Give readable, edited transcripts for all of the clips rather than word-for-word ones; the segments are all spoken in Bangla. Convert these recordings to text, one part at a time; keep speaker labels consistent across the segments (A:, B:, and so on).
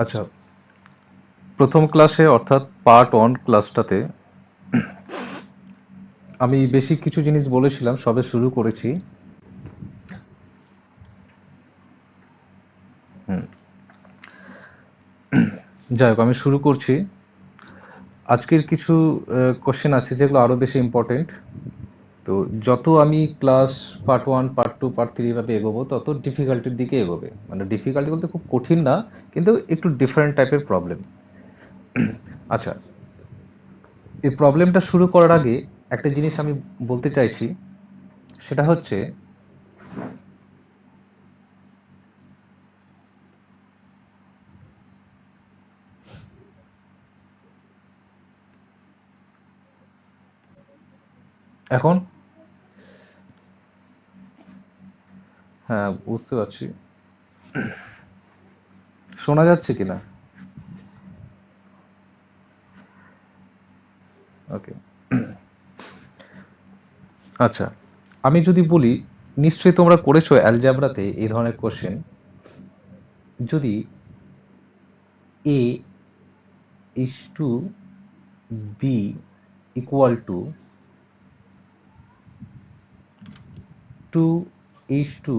A: আচ্ছা, প্রথম ক্লাসে অর্থাৎ পার্ট 1 ক্লাসটাতে আমি বেশি কিছু জিনিস বলেছিলাম, সবে শুরু করেছি। যাই হোক, আমি শুরু করছি। আজকের কিছু কোশ্চেন আছে যেগুলো আরও বেশি ইম্পর্টেন্ট। তো যত আমি ক্লাস পার্ট 1, পার্ট 2, পার্ট 3 এভাবে এগোবো, তত ডিফিকাল্টির দিকে এগোবে। মানে ডিফিকাল্টি বলতে খুব কঠিন না, কিন্তু একটু ডিফারেন্ট টাইপের প্রবলেম। আচ্ছা, এই প্রবলেমটা শুরু করার আগে একটা জিনিস আমি বলতে চাইছি, সেটা হচ্ছে এখন হ্যাঁ, বুঝতে পারছি। শোনা যাচ্ছে কিনা? ওকে। আচ্ছা, আমি যদি বলি, নিশ্চয়ই তোমরা করেছো অ্যালজাবরাতে এই ধরনের কোশ্চেন। যদি a is to b equal to 2 is to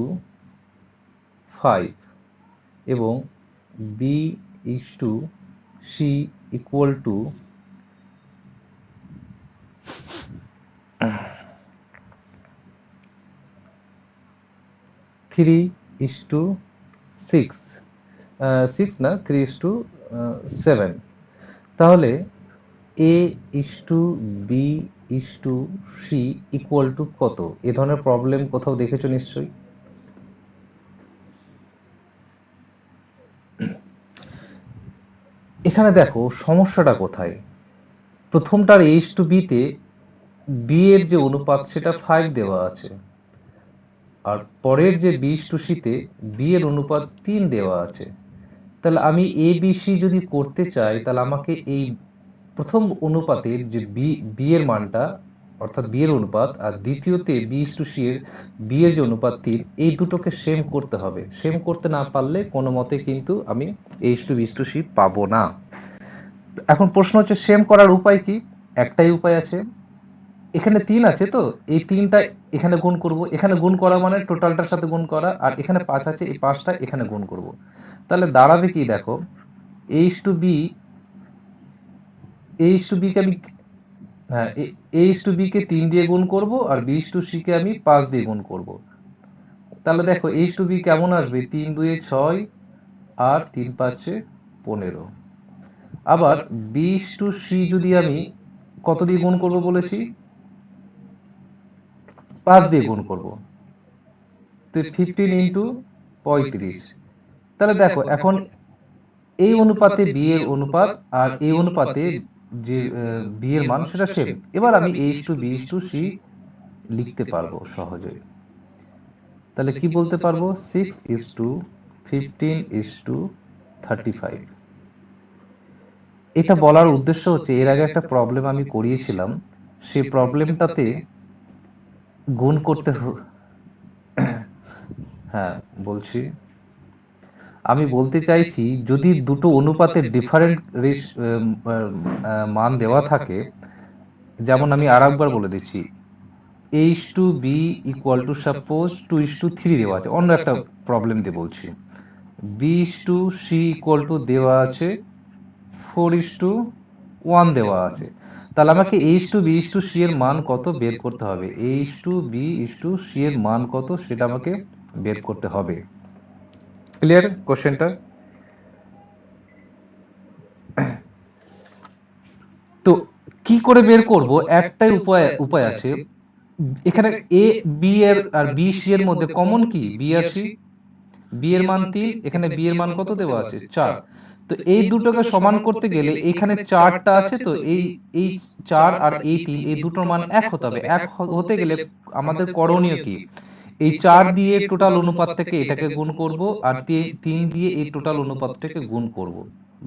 A: 5 এবং b is to c equal to 3 is to 6, 6 না, 3 is to 7, তাহলে a is to b is to c equal to কত? এ ধরনের প্রবলেম কোথাও দেখেছো নিশ্চয়ই। এখানে দেখো সমস্যাটা কোথায়। প্রথমটার এইচ টু বিতে বি এর যে অনুপাত সেটা 5 দেওয়া আছে, আর পরের যে বি টু সিতে বি এর অনুপাত 3 দেওয়া আছে। তাহলে আমি এ বি সি যদি করতে চাই, তাহলে আমাকে এই প্রথম অনুপাতের যে বি এর মানটা, অর্থাৎ বি এর অনুপাত, আর দ্বিতীয়তে বি টু সি এর বি এর যে অনুপাত 3, এই দুটোকে সেম করতে হবে। সেম করতে না পারলে কোনো মতে কিন্তু আমি H two B to C পাবো না। এখন প্রশ্ন হচ্ছে, সেম করার উপায় কি? একটাই উপায় আছে। এখানে 3 আছে, তো এই 3টা এখানে গুণ করব। এখানে গুণ করা মানে টোটালটার সাথে গুণ করা, আর এখানে 5 আছে, এই 5টা এখানে গুণ করব। তাহলে দাঁড়াবে কি দেখো, H two B, H two B কে আমি, হ্যাঁ, এইচ টু বি কে 3 দিয়ে গুণ করব, আর বি টু সি কে আমি 5 দিয়ে গুণ করব। তাহলে দেখো এইচ টু বি কেমন আসবে, 3 2 6 আর 3 5 15। আবার বি টু সি যদি আমি কত দিয়ে গুণ করব বলেছি, 5 দিয়ে গুণ করব। তো 15 ইন্টু 35। তাহলে দেখো এখন এই অনুপাতে বি এর অনুপাত আর এই অনুপাতে যে বি এর মান সেটা সেম। এবার আমি H two B to C লিখতে পারবো সহজেই। তাহলে কি বলতে পারবো, 6 is to 15 is to 35। এটা বলার উদ্দেশ্য হচ্ছে, এর আগে একটা প্রবলেম আমি করিয়েছিলাম, সেই প্রবলেমটাতে গুণ করতে হ্যাঁ, বলছি। আমি বলতে চাইছি, যদি দুটো অনুপাতের ডিফারেন্ট মান দেওয়া থাকে, যেমন আমি আর একবার বলে দিচ্ছি, H two B equal to suppose 2:3 দেওয়া আছে, অন্য একটা প্রবলেম দিয়ে বলছি। B to C equal to দেওয়া আছে 4:1 দেওয়া আছে। তাহলে আমাকে H two B to C এর মান কত বের করতে হবে। H two B to C এর মান কত সেটা আমাকে বের করতে হবে। ক্লিয়ার কোশ্চেনটা? তো কি করে বের করব, একটাই উপায় আছে। এখানে এ বি এর আর বি সি এর মধ্যে কমন কি, বি আর সি। বি এর মান 3, এখানে বি এর মান কত দেওয়া আছে, 4। তো এই দুটোকে সমান করতে গেলে এখানে 4টা আছে, তো এই এই 4 আর এই 3, এই দুটোর মান এক হতে হবে। এক হতে গেলে আমাদের করণীয় কি, এই 4 দিয়ে টোটাল অনুপাতটাকে এটাকে গুণ করব, আর 3 দিয়ে এই টোটাল অনুপাতটাকে গুণ করব।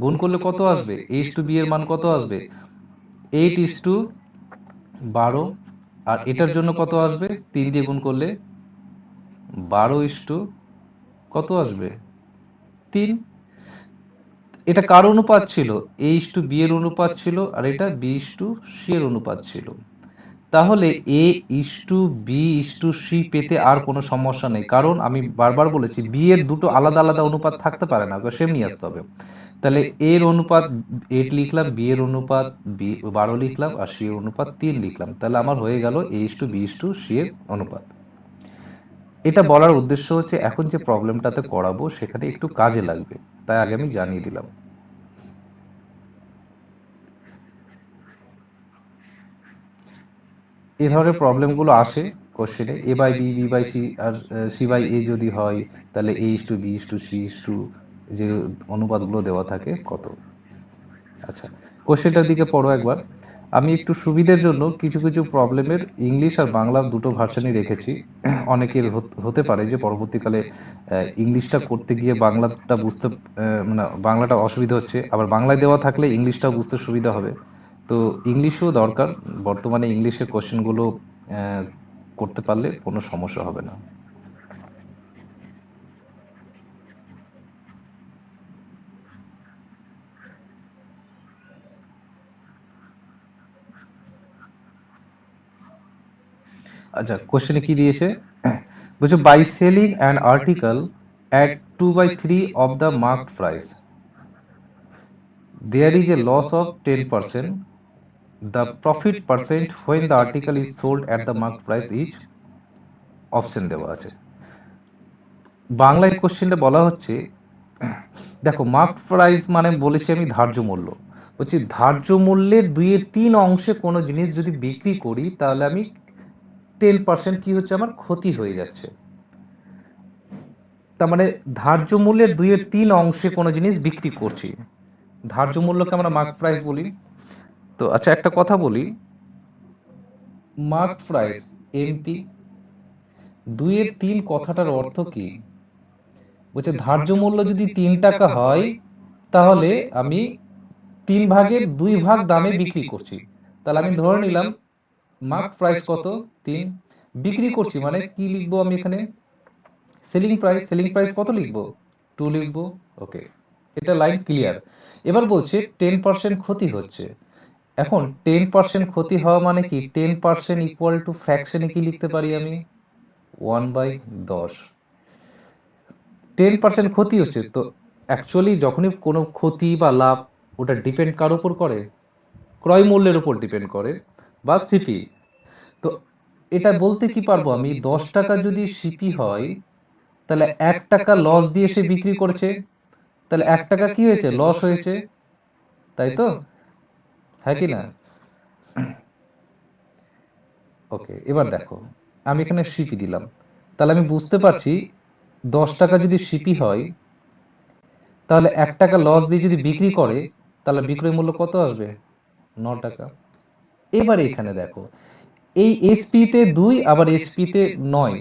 A: গুণ করলে কত আসবে, এইচ টু বি এর মান কত আসবে, 8:12। আর এটার জন্য কত আসবে, 3 দিয়ে গুণ করলে 12 কত আসবে, 3। এটা কার অনুপাত ছিল? A:B এর অনুপাত ছিল, আর এটা B:C এর অনুপাত ছিল। তাহলে A:B:C পেতে আর কোনো সমস্যা নেই, কারণ আমি বারবার বলেছি B এর দুটো আলাদা আলাদা অনুপাত থাকতে পারে না, ওকে সেম নিয়ে আসতে হবে। তাহলে A এর অনুপাত 8 লিখলাম, B এর অনুপাত 12 লিখলাম, আর C এর অনুপাত 3 লিখলাম। তাহলে আমার হয়ে গেল A:B:C এর অনুপাত। এটা বলার উদ্দেশ্য হচ্ছে এখন যে প্রবলেমটাতে করাবো সেখানে একটু কাজে লাগবে, তাই আগে আমি জানিয়ে দিলাম। এই ধরনের প্রবলেমগুলো আসে কোশ্চেনে, A/B, B/C আর C/A যদি হয়, তাহলে A:B:C যে অনুপাতগুলো দেওয়া থাকে কত। আচ্ছা, কোশ্চেনটার দিকে পড়ো একবার। আমি একটু সুবিধের জন্য কিছু কিছু প্রবলেমের ইংলিশ আর বাংলা দুটো ভার্সনই রেখেছি। অনেকের হতে পারে যে পরবর্তীকালে ইংলিশটা করতে গিয়ে বাংলাটা বুঝতে মানে বাংলাটা অসুবিধা হচ্ছে, আবার বাংলায় দেওয়া থাকলে ইংলিশটাও বুঝতে সুবিধা হবে। তো ইংলিশও দরকার, বর্তমানে ইংলিশের কোশ্চেনগুলো করতে পারলে কোনো সমস্যা হবে না। আচ্ছা, কোশ্চেনে কি দিয়েছে? বলছে by selling an article at 2/3 of the marked price there is a loss of 10%. The profit percent when the article is sold at the marked price is, option দেওয়া আছে। বাংলায় কোশ্চেনটা বলা হচ্ছে, দেখো মার্কড প্রাইস মানে বলেছি আমি ধার্য মূল্য, বলছি ধার্য মূল্যের 2/3 অংশে কোনো জিনিস যদি বিক্রি করি তাহলে আমি 10% কি হচ্ছে, আমার ক্ষতি হয়ে যাচ্ছে। তার মানে ধার্য মূল্যের 2/3 অংশে কোনো জিনিস বিক্রি করছি, ধার্য মূল্যকে আমরা মার্ক প্রাইস বলি। তো আচ্ছা, একটা কথা বলি, মার্ক প্রাইস এমপি 2/3 কথাটার অর্থ কি? বলছে ধার্য মূল্য যদি 3 টাকা হয় তাহলে আমি 3/2 দামে বিক্রি করছি। তাহলে আমি ধরে নিলাম মার্ক প্রাইস কত, 3। বিক্রি করছি মানে কি লিখবো আমি এখানে? Selling price. সেলিং প্রাইস কত লিখবো? 2 লিখবো। ওকে, এটা লাইন ক্লিয়ার। এবার বলছে 10% ক্ষতি হচ্ছে। এখন 10% ক্ষতি হওয়া মানে কি? 10% ইকুয়াল টু ফ্র্যাকশনে কি লিখতে পারি আমি? 1/10। 10% ক্ষতি হচ্ছে, তো অ্যাকচুয়ালি যখনই কোনো ক্ষতি বা লাভ, ওটা ডিপেন্ড কার উপর করে? ক্রয় মূল্যের উপর ডিপেন্ড করে, বা সিপি। তো এটা বলতে কি পারবো আমি, 10 টাকা যদি সিপি হয় তাহলে 1 টাকা লস দিয়ে সে বিক্রি করছে, তাহলে 1 টাকা কি হয়েছে? লস হয়েছে, তাই তো? হ্যাঁ কি না? ওকে, এবার দেখো আমি এখানে সিপি দিলাম, তাহলে আমি বুঝতে পারছি 10 টাকা যদি সিপি হয় তাহলে 1 টাকা লস দিয়ে যদি বিক্রি করে তাহলে বিক্রয় মূল্য কত আসবে? 9 টাকা। এবারে এখানে দেখো এই এসপি তে 2 আবার এসপি তে 9,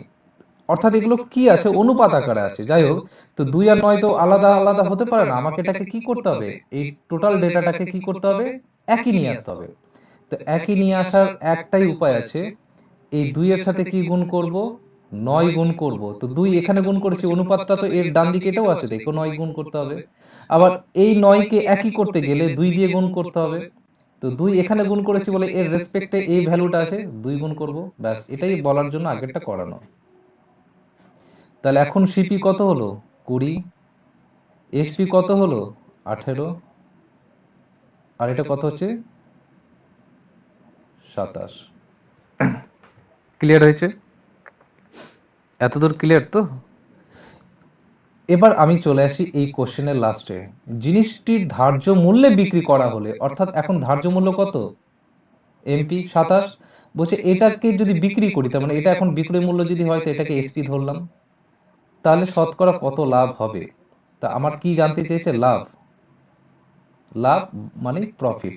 A: অর্থাৎ এগুলো কি আছে? অনুপাত আকারে আছে। যাই হোক, তো 2 আর 9 তো আলাদা আলাদা হতে পারে না, আমাকে এটাকে কি করতে হবে? এই টোটাল ডেটাটাকে কি করতে হবে? একই নিয়ে আসতে হবে। তো একই নিয়ে আসার একটাই উপায় আছে, এই 2 এর সাথে কি গুণ করব? 9 গুণ করব। তো 2 এখানে গুণ করেছি, অনুপাতটা তো এর ডান দিকে এটাও আছে, দেখো 9 গুণ করতে হবে। আবার এই 9 কে একই করতে গেলে 2 দিয়ে গুণ করতে হবে। তো 2 এখানে গুণ করেছি বলে এর রেসপেক্টে এই ভ্যালুটা আছে, 2 গুণ করব। ব্যাস, এটাই বলার জন্য আগেরটা করানো। তাহলে এখন সিপি কত হলো? 20। এসপি কত হলো? 18। আর এটা কত হচ্ছে? 27। ক্লিয়ার হয়েছে? এতদূর ক্লিয়ার তো? এবার আমি চলে আসি এই কোশ্চেনের লাস্টে। জিনিসটির ধার্য মূল্যে বিক্রি করা হলে, অর্থাৎ এখন ধার্য মূল্য কত? এমপি 27। বলছে এটাকে যদি বিক্রি করি, তার মানে এটা এখন বিক্রয় মূল্য যদি হয় তো এটাকে এসপি ধরলাম, তাহলে শতকরা কত লাভ হবে? তা আমার কি জানতে চেয়েছে? লাভ। লাভ মানে প্রফিট।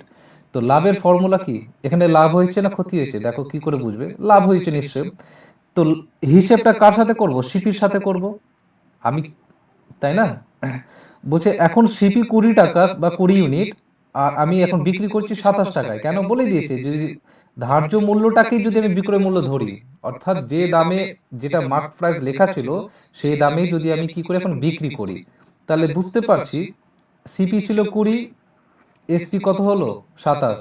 A: তো লাভের ফর্মুলা কি? এখানে লাভ হয়েছে না ক্ষতি হয়েছে? দেখো কি করে বুঝবে? লাভ হয়েছে নিশ্চয়। তো হিসেবটা কার সাথে করব? সিপির সাথে করব আমি, তাই না? বলছে এখন সিপি 20 টাকা বা 20 ইউনিট, আর আমি এখন বিক্রি করছি 27 টাকায়। কেন? বলে দিয়েছে যদি ধার্য মূল্যটাকে যদি আমি বিক্রয় মূল্য ধরি, অর্থাৎ যে দামে, যেটা মার্ক প্রাইস লেখা ছিল সেই দামে যদি আমি কি করে এখন বিক্রি করি, তাহলে বুঝতে পারছি সিপি ছিল 20, এসপি কত হলো 27,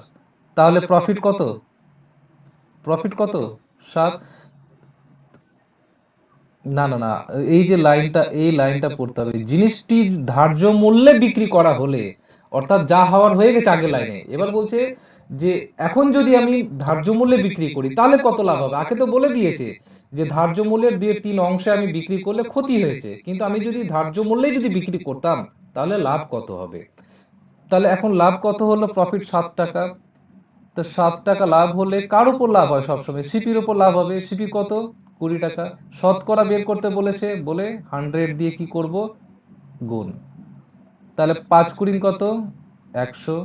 A: তাহলে প্রফিট কত? প্রফিট কত? 7। না না না, এই যে লাইনটা, এই লাইনটা পড়তে হবে, জিনিসটি ধার্য মূল্যে বিক্রি করা হলে, অর্থাৎ যা হওয়ার হয়ে গেছে আগের লাইনে, এবার বলছে যে এখন যদি আমি ধার্য মূল্যে বিক্রি করি তাহলে কত লাভ হবে। আগে তো বলে দিয়েছে যে ধার্য মূল্যের 2-3 অংশে আমি বিক্রি করলে ক্ষতি হয়েছে, কিন্তু আমি যদি ধার্য মূল্যে যদি বিক্রি করতাম তাহলে লাভ কত হবে। তাহলে এখন লাভ কত হলো? প্রফিট 7 টাকা। তো 7 টাকা লাভ হলে কার উপর লাভ হয়? সবসময় সিপির উপর লাভ হবে। সিপি কত? 20 টাকা। শতকরা বের করতে বলেছে, বলে 100 দিয়ে কি করব? গুণ। তাহলে 5 × 20 কত? 100।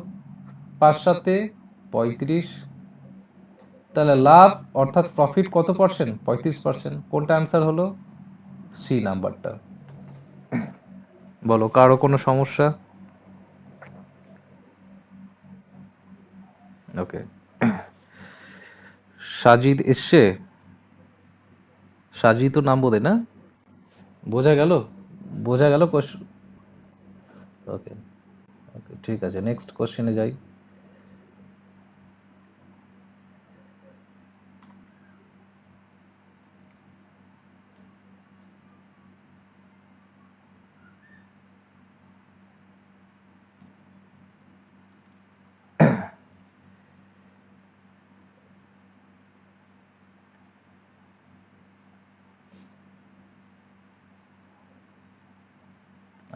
A: 5 × 7 = 35। তাহলে লাভ অর্থাৎ প্রফিট কত পার্সেন্ট? 35%। কোনটা অ্যান্সার হলো? সি নাম্বারটা। বলো, কারো কোনো সমস্যা? ওকে, সাজিদ এসছে। সাজি তো নাম বোধ না? বোঝা গেল? বোঝা গেল? ওকে, ওকে, ঠিক আছে, নেক্সট কোশ্চেনে যাই।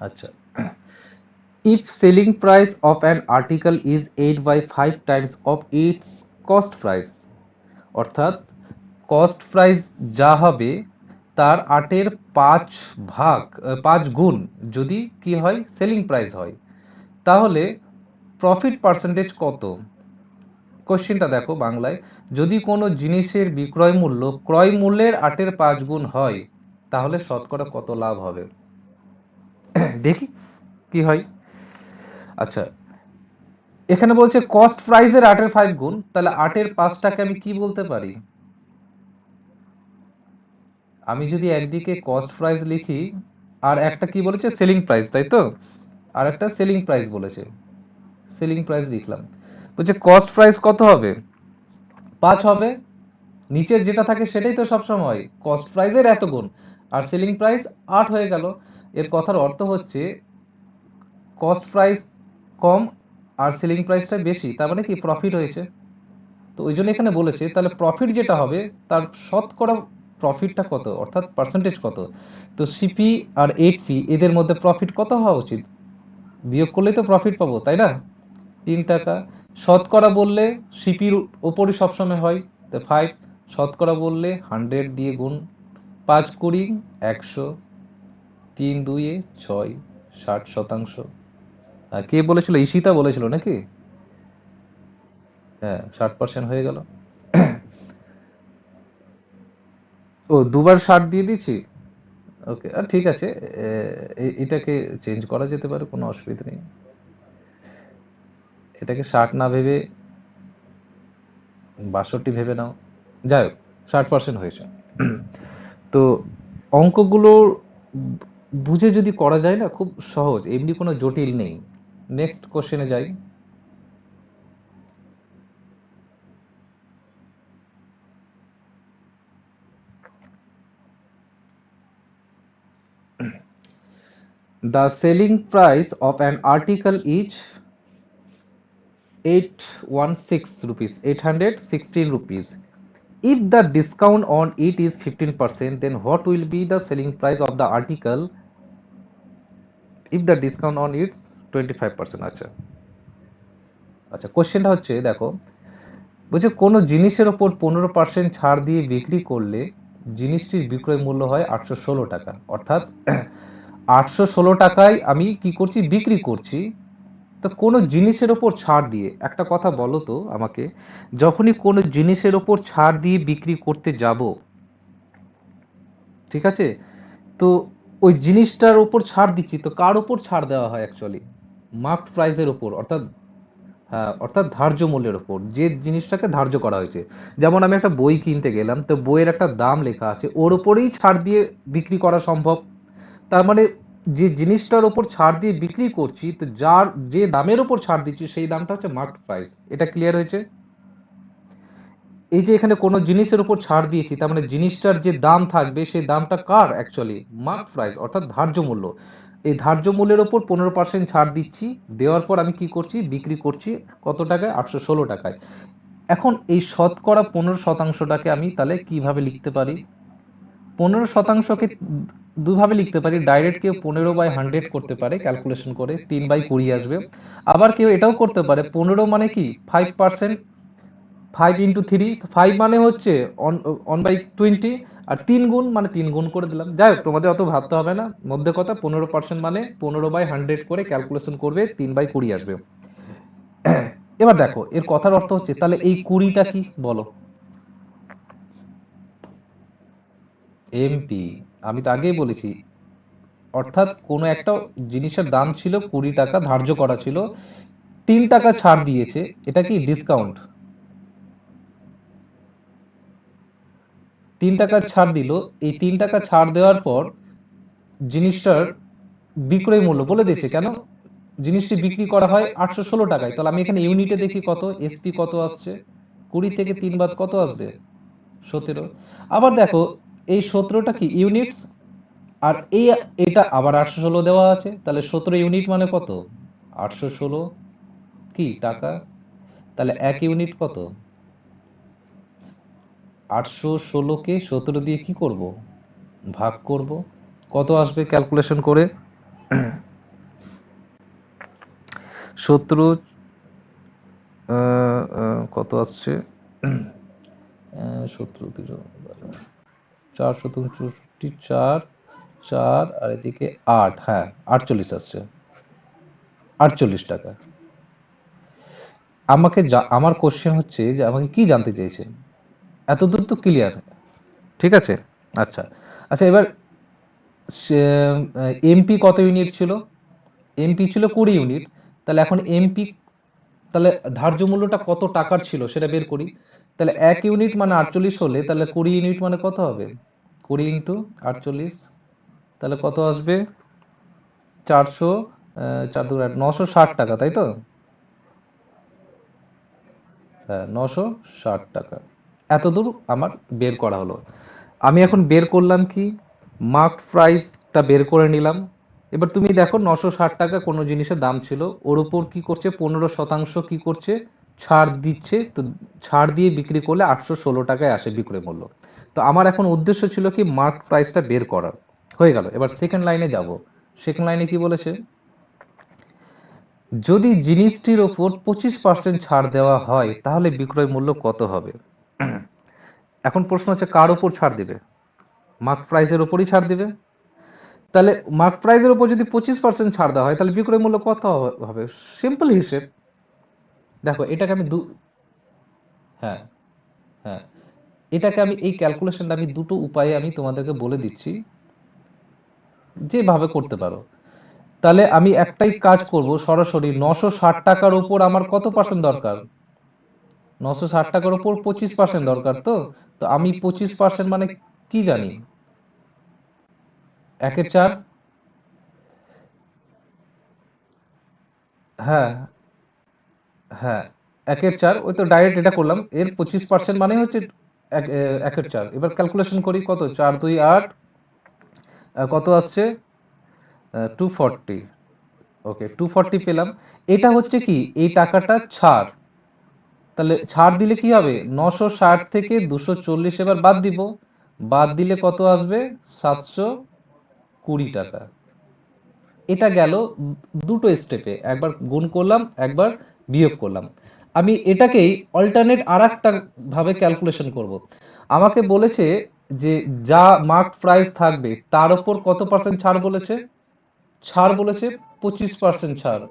A: আচ্ছা, if selling price of an article is 8 by 5 times of its cost price, অর্থাৎ কস্ট প্রাইস যা হবে তার 8-এর 5 গুণ যদি কি হয়? সেলিং প্রাইস হয়, তাহলে প্রফিট পার্সেন্টেজ কত? কোশ্চেনটা দেখো বাংলায়, যদি কোনো জিনিসের বিক্রয় মূল্য ক্রয় মূল্যের 8-এর 5 গুণ হয় তাহলে শতকরা কত লাভ হবে? দেখি কি হয়। আচ্ছা, এখানে বলছে কস্ট প্রাইসের 8-এর 5 গুণ, তাহলে 8-এর 5টাকে আমি কি বলতে পারি? আমি যদি একদিকে কস্ট প্রাইস লিখি, আর একটা কি বলেছে? সেলিং প্রাইস, তাই তো? আর একটা সেলিং প্রাইস বলেছে, সেলিং প্রাইস লিখলাম। বলছে কস্ট প্রাইস কত হবে? 5 হবে। নিচের যেটা থাকে সেটাই তো সবসময় কস্ট প্রাইসের এত গুণ, আর সেলিং প্রাইস 8 হয়ে গেল। এর কথার অর্থ হচ্ছে কস্ট প্রাইস কম আর সেলিং প্রাইসটা বেশি, তার মানে কি প্রফিট হয়েছে। তো ওই জন্য এখানে বলেছে তাহলে প্রফিট যেটা হবে তার শতকরা প্রফিটটা কত, অর্থাৎ পার্সেন্টেজ কত। তো সিপি আর 8পি এদের মধ্যে প্রফিট কত হওয়া উচিত? বিয়োগ করলেই তো প্রফিট পাবো, তাই না? 3 টাকা। শতকরা বললে সিপির ওপরই সবসময় হয়, তো 5। শতকরা বললে 100 দিয়ে গুণ। 5 × 20 = 100। 3 × 2 = 6, 60%। কে বলেছিল? ঈশিতা বলেছিল নাকি? হ্যাঁ, 60% হয়ে গেল। ও, দুবার 60 দিয়ে দিচ্ছি। ওকে, আর ঠিক আছে, এটাকে চেঞ্জ করা যেতে পারে, কোনো অসুবিধা নেই। এটাকে 60 না ভেবে 62 ভেবে নাও। যাই হোক, 60% হয়েছে। তো অঙ্কগুলো বুঝে যদি করা যায় না, খুব সহজ, এমনি কোনো জটিল নেই। নেক্সট কোশ্চেনে যাই। The selling price of an article is 816 rupees, 816 rupees. If the discount on it is 15%, then what will be the selling price of the article if the discount on it's 25%? আচ্ছা, আচ্ছা, কোশ্চেনটা হচ্ছে দেখো, বলছে কোনো জিনিসের ওপর 15% ছাড় দিয়ে বিক্রি করলে জিনিসটির বিক্রয় মূল্য হয় 816 টাকা, অর্থাৎ 816 টাকায় আমি কি করছি? বিক্রি করছি। তো কোনো জিনিসের ওপর ছাড় দিয়ে, একটা কথা বলো তো আমাকে, যখনই কোনো জিনিসের ওপর ছাড় দিয়ে বিক্রি করতে যাব, ঠিক আছে, তো ওই জিনিসটার ওপর ছাড় দিচ্ছি, তো কার ওপর ছাড় দেওয়া হয় অ্যাকচুয়ালি? মার্কড প্রাইসের ওপর, অর্থাৎ হ্যাঁ, অর্থাৎ ধার্য মূল্যের ওপর, যে জিনিসটাকে ধার্য করা হয়েছে। যেমন আমি একটা বই কিনতে গেলাম, তো বইয়ের একটা দাম লেখা আছে, ওর ওপরেই ছাড় দিয়ে বিক্রি করা সম্ভব। তার মানে যে জিনিসটার উপর ছাড় দিয়ে বিক্রি করছি, তো যার যে দামের উপর ছাড় দিচ্ছি সেই দামটা হচ্ছে মার্কেট প্রাইস। এটা ক্লিয়ার হয়েছে? এই যে এখানে কোনো জিনিসের উপর ছাড় দিয়েছি, তার মানে জিনিসটার যে দাম থাকবে সেই দামটা কার অ্যাকচুয়ালি? মার্কেট প্রাইস, অর্থাৎ ধার্য মূল্য। এই ধার্য মূল্যের উপর 15% ছাড় দিচ্ছি, দেওয়ার পর আমি কি করছি? বিক্রি করছি কত টাকায়? 816 টাকায়। এখন এই শতকরা 15%টাকে আমি তাহলে কিভাবে লিখতে পারি? 15%কে দুভাবে লিখতে পারি। ডাইরেক্ট কেউ 15/100 করতে পারে ক্যালকুলেশন করে, 3/20 আসবে। আবার কেউ এটাও করতে পারে, 15 মানে কি 5%, 5 ইন্টু 3, 5 মানে হচ্ছে 1/20, আর 3 গুণ মানে 3 গুণ করে দিলাম। যাই হোক, তোমাদের অত ভাবতে হবে না, মধ্যে কথা 15% মানে 15/100 করে ক্যালকুলেশন করবে, 3/20 আসবে। এবার দেখো এর কথার অর্থ হচ্ছে, তাহলে এই 20টা কি বলো? এমপি। আমি তো আগেই বলেছি, অর্থাৎ কোনো একটা জিনিসের দাম ছিল 20 টাকা, ধার্য করা ছিল, 3 টাকা ছাড় দিয়েছে, এটা কি ডিসকাউন্ট? 3 টাকা ছাড় দিল। এই 3 টাকা ছাড় দেওয়ার পর জিনিসটার বিক্রয় মূল্য বলে দিয়েছে, কেন? জিনিসটি বিক্রি করা হয় 816 টাকায়। তাহলে আমি এখানে ইউনিটে দেখি কত, এসপি কত আসছে? 20 থেকে 3 বাদ কত আসবে? 17। আবার দেখো এই 17টা কি ইউনিটস, আর এই এটা আবার 816 দেওয়া আছে, তাহলে 17 ইউনিট মানে কত? 816 কি টাকা। তাহলে 1 ইউনিট কত? 816কে 17 দিয়ে কি করব? ভাগ করব। কত আসবে ক্যালকুলেশন করে? 17 কত আসছে? 17 464, 4 4 আর এদিকে 8, হ্যাঁ 48 আসছে, 48 টাকা। আমাকে আমার কোশ্চেন হচ্ছে যে আমাকে কি জানতে চাইছে? এতদূর তো ক্লিয়ার, ঠিক আছে? আচ্ছা, আচ্ছা এবার এমপি কত ইউনিট ছিল? এমপি ছিল 20 ইউনিট। তাহলে এখন এমপি, তাহলে ধার্য মূল্যটা কত টাকার ছিল সেটা বের করি। তাহলে 1 ইউনিট মানে 48 হলে তাহলে 20 ইউনিট মানে কত হবে? 20 ইন্টু 48, তাহলে কত আসবে? 400, 4 2 8, 960 টাকা, তাই তো? হ্যাঁ 960 টাকা। এতদূর আমার বের করা হলো। আমি এখন বের করলাম কি? মার্ক প্রাইসটা বের করে নিলাম। এবার তুমি দেখো 960 টাকা কোনো জিনিসের দাম ছিল, ওর উপর কি করছে? 15% কি করছে? ছাড় দিচ্ছে। তো ছাড় দিয়ে বিক্রি করলে 816 টাকায় আসে বিক্রয় মূল্য। তো আমার এখন উদ্দেশ্য ছিল কি মার্ক প্রাইসটা বের করার। হয়ে গেল। এবার সেকেন্ড লাইনে যাব। সেকেন্ড লাইনে কি বলেছে? যদি জিনিসটির ওপর 25% ছাড় দেওয়া হয় তাহলে বিক্রয় মূল্য কত হবে? এখন প্রশ্ন হচ্ছে কার উপর ছাড় দিবে? মার্ক প্রাইসের উপরই ছাড় দিবে। তাহলে মার্ক প্রাইসের উপর যদি 25% ছাড় দেওয়া হয় তাহলে বিক্রয় মূল্য কত হবে? সিম্পল হিসেব। দেখো এটাকে আমি হ্যাঁ, হ্যাঁ, এটাকে আমি এই ক্যালকুলেশনটা আমি দুটো উপায়ে আমি তোমাদেরকে বলে দিচ্ছি, যেভাবে করতে পারো। তাহলে আমি একটাই কাজ করব, সরাসরি 960 টাকার উপর আমার কত পার্সেন্ট দরকার? 960 টাকার উপর 25% দরকার। তো তো আমি 25% মানে কি জানি? 1/4। হ্যাঁ, হ্যাঁ, 1/4, ওই তো ডাইরেক্ট এটা করলাম। এর 25% মানে হচ্ছে 1/4। এবার ক্যালকুলেশন করি, কত? 4 2 8, কত আসছে? 240। ওকে 240 পেলাম। এটা হচ্ছে কি এই টাকাটা ছাড়। তাহলে ছাড় দিলে কি হবে? 960 থেকে 240 এবার বাদ দিব। বাদ দিলে কত আসবে? 720 টাকা। এটা গেল দুটো স্টেপে, একবার গুণ করলাম, একবার বিয়োগ করলাম। আমি এটাকেই অল্টারনেট আর একটা ভাবে ক্যালকুলেশন করব। আমাকে বলেছে যে যা মার্ক প্রাইস থাকবে তার উপর কত পার্সেন্ট ছাড় বলেছে? ছাড় বলেছে 25% ছাড়।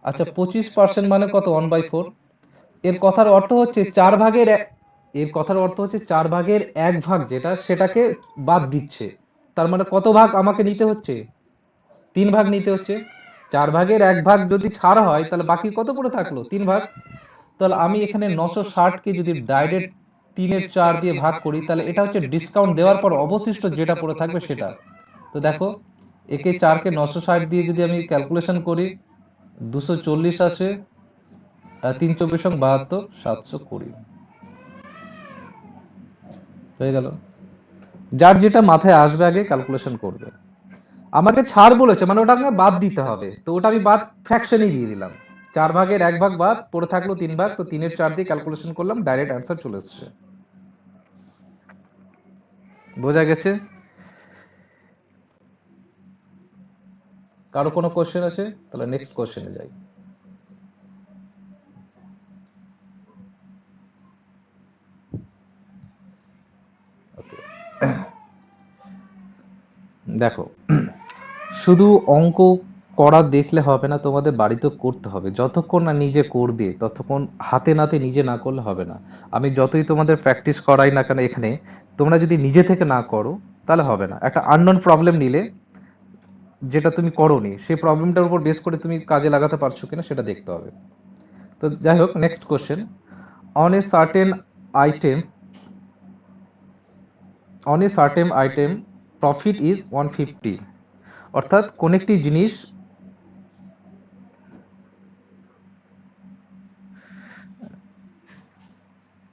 A: আচ্ছা 25% মানে কত? 1/4। এর কথার অর্থ হচ্ছে 4/1 যেটা, সেটাকে বাদ দিচ্ছে। তার মানে কত ভাগ আমাকে নিতে হচ্ছে? 3 ভাগ নিতে হচ্ছে। 4/1 যদি ছাড় হয় তাহলে বাকি কত পড়ে থাকলো? 3 ভাগ। তাহলে আমি এখানে 960কে যদি ডাইরেক্ট 3/4 দিয়ে ভাগ করি তাহলে এটা হচ্ছে ডিসকাউন্ট দেওয়ার পর অবশিষ্ট যেটা পড়ে থাকবে সেটা। তো দেখো একে 4কে 960 দিয়ে যদি আমি ক্যালকুলেশন করি 240 আসে, 3 × 24 = 72, 720 হয়ে গেল। যার যেটা মাথায় আসবে আগে ক্যালকুলেশন করবে। আমাকে ছাড় বলেছে মানে ওটাকে বাদ দিতে হবে, তো ওটা আমি বাদ ফ্র্যাকশনই দিয়ে দিলাম। 4 ভাগের 1 ভাগ বাদ, পড়ে থাকলো 3 ভাগ, তো 3-এর 4 দিয়ে ক্যালকুলেশন করলাম, ডাইরেক্ট অ্যান্সার চলে এসছে। বোঝা গেছে? কারো কোনো কোশ্চেন আছে? তাহলে নেক্সট কোশ্চেনে যাই। ওকে, দেখো, শুধু অঙ্ক করা দেখলে হবে না, তোমাদের বাড়িতে করতে হবে। যতক্ষণ না নিজে করবে ততক্ষণ হাতে নাতে নিজে না করলে হবে না। আমি যতই তোমাদের প্র্যাকটিস করাই না কেন এখানে, তোমরা যদি নিজে থেকে না করো তাহলে হবে না। একটা আননোন প্রবলেম নিলে, যেটা তুমি করোনি, সেই প্রবলেমটার উপর বেস করে তুমি কাজে লাগাতে পারছো কিনা সেটা দেখতে হবে। তো যাই হোক, next question. On a certain item on a certain item profit is 150, অর্থাৎ কোন একটি জিনিস,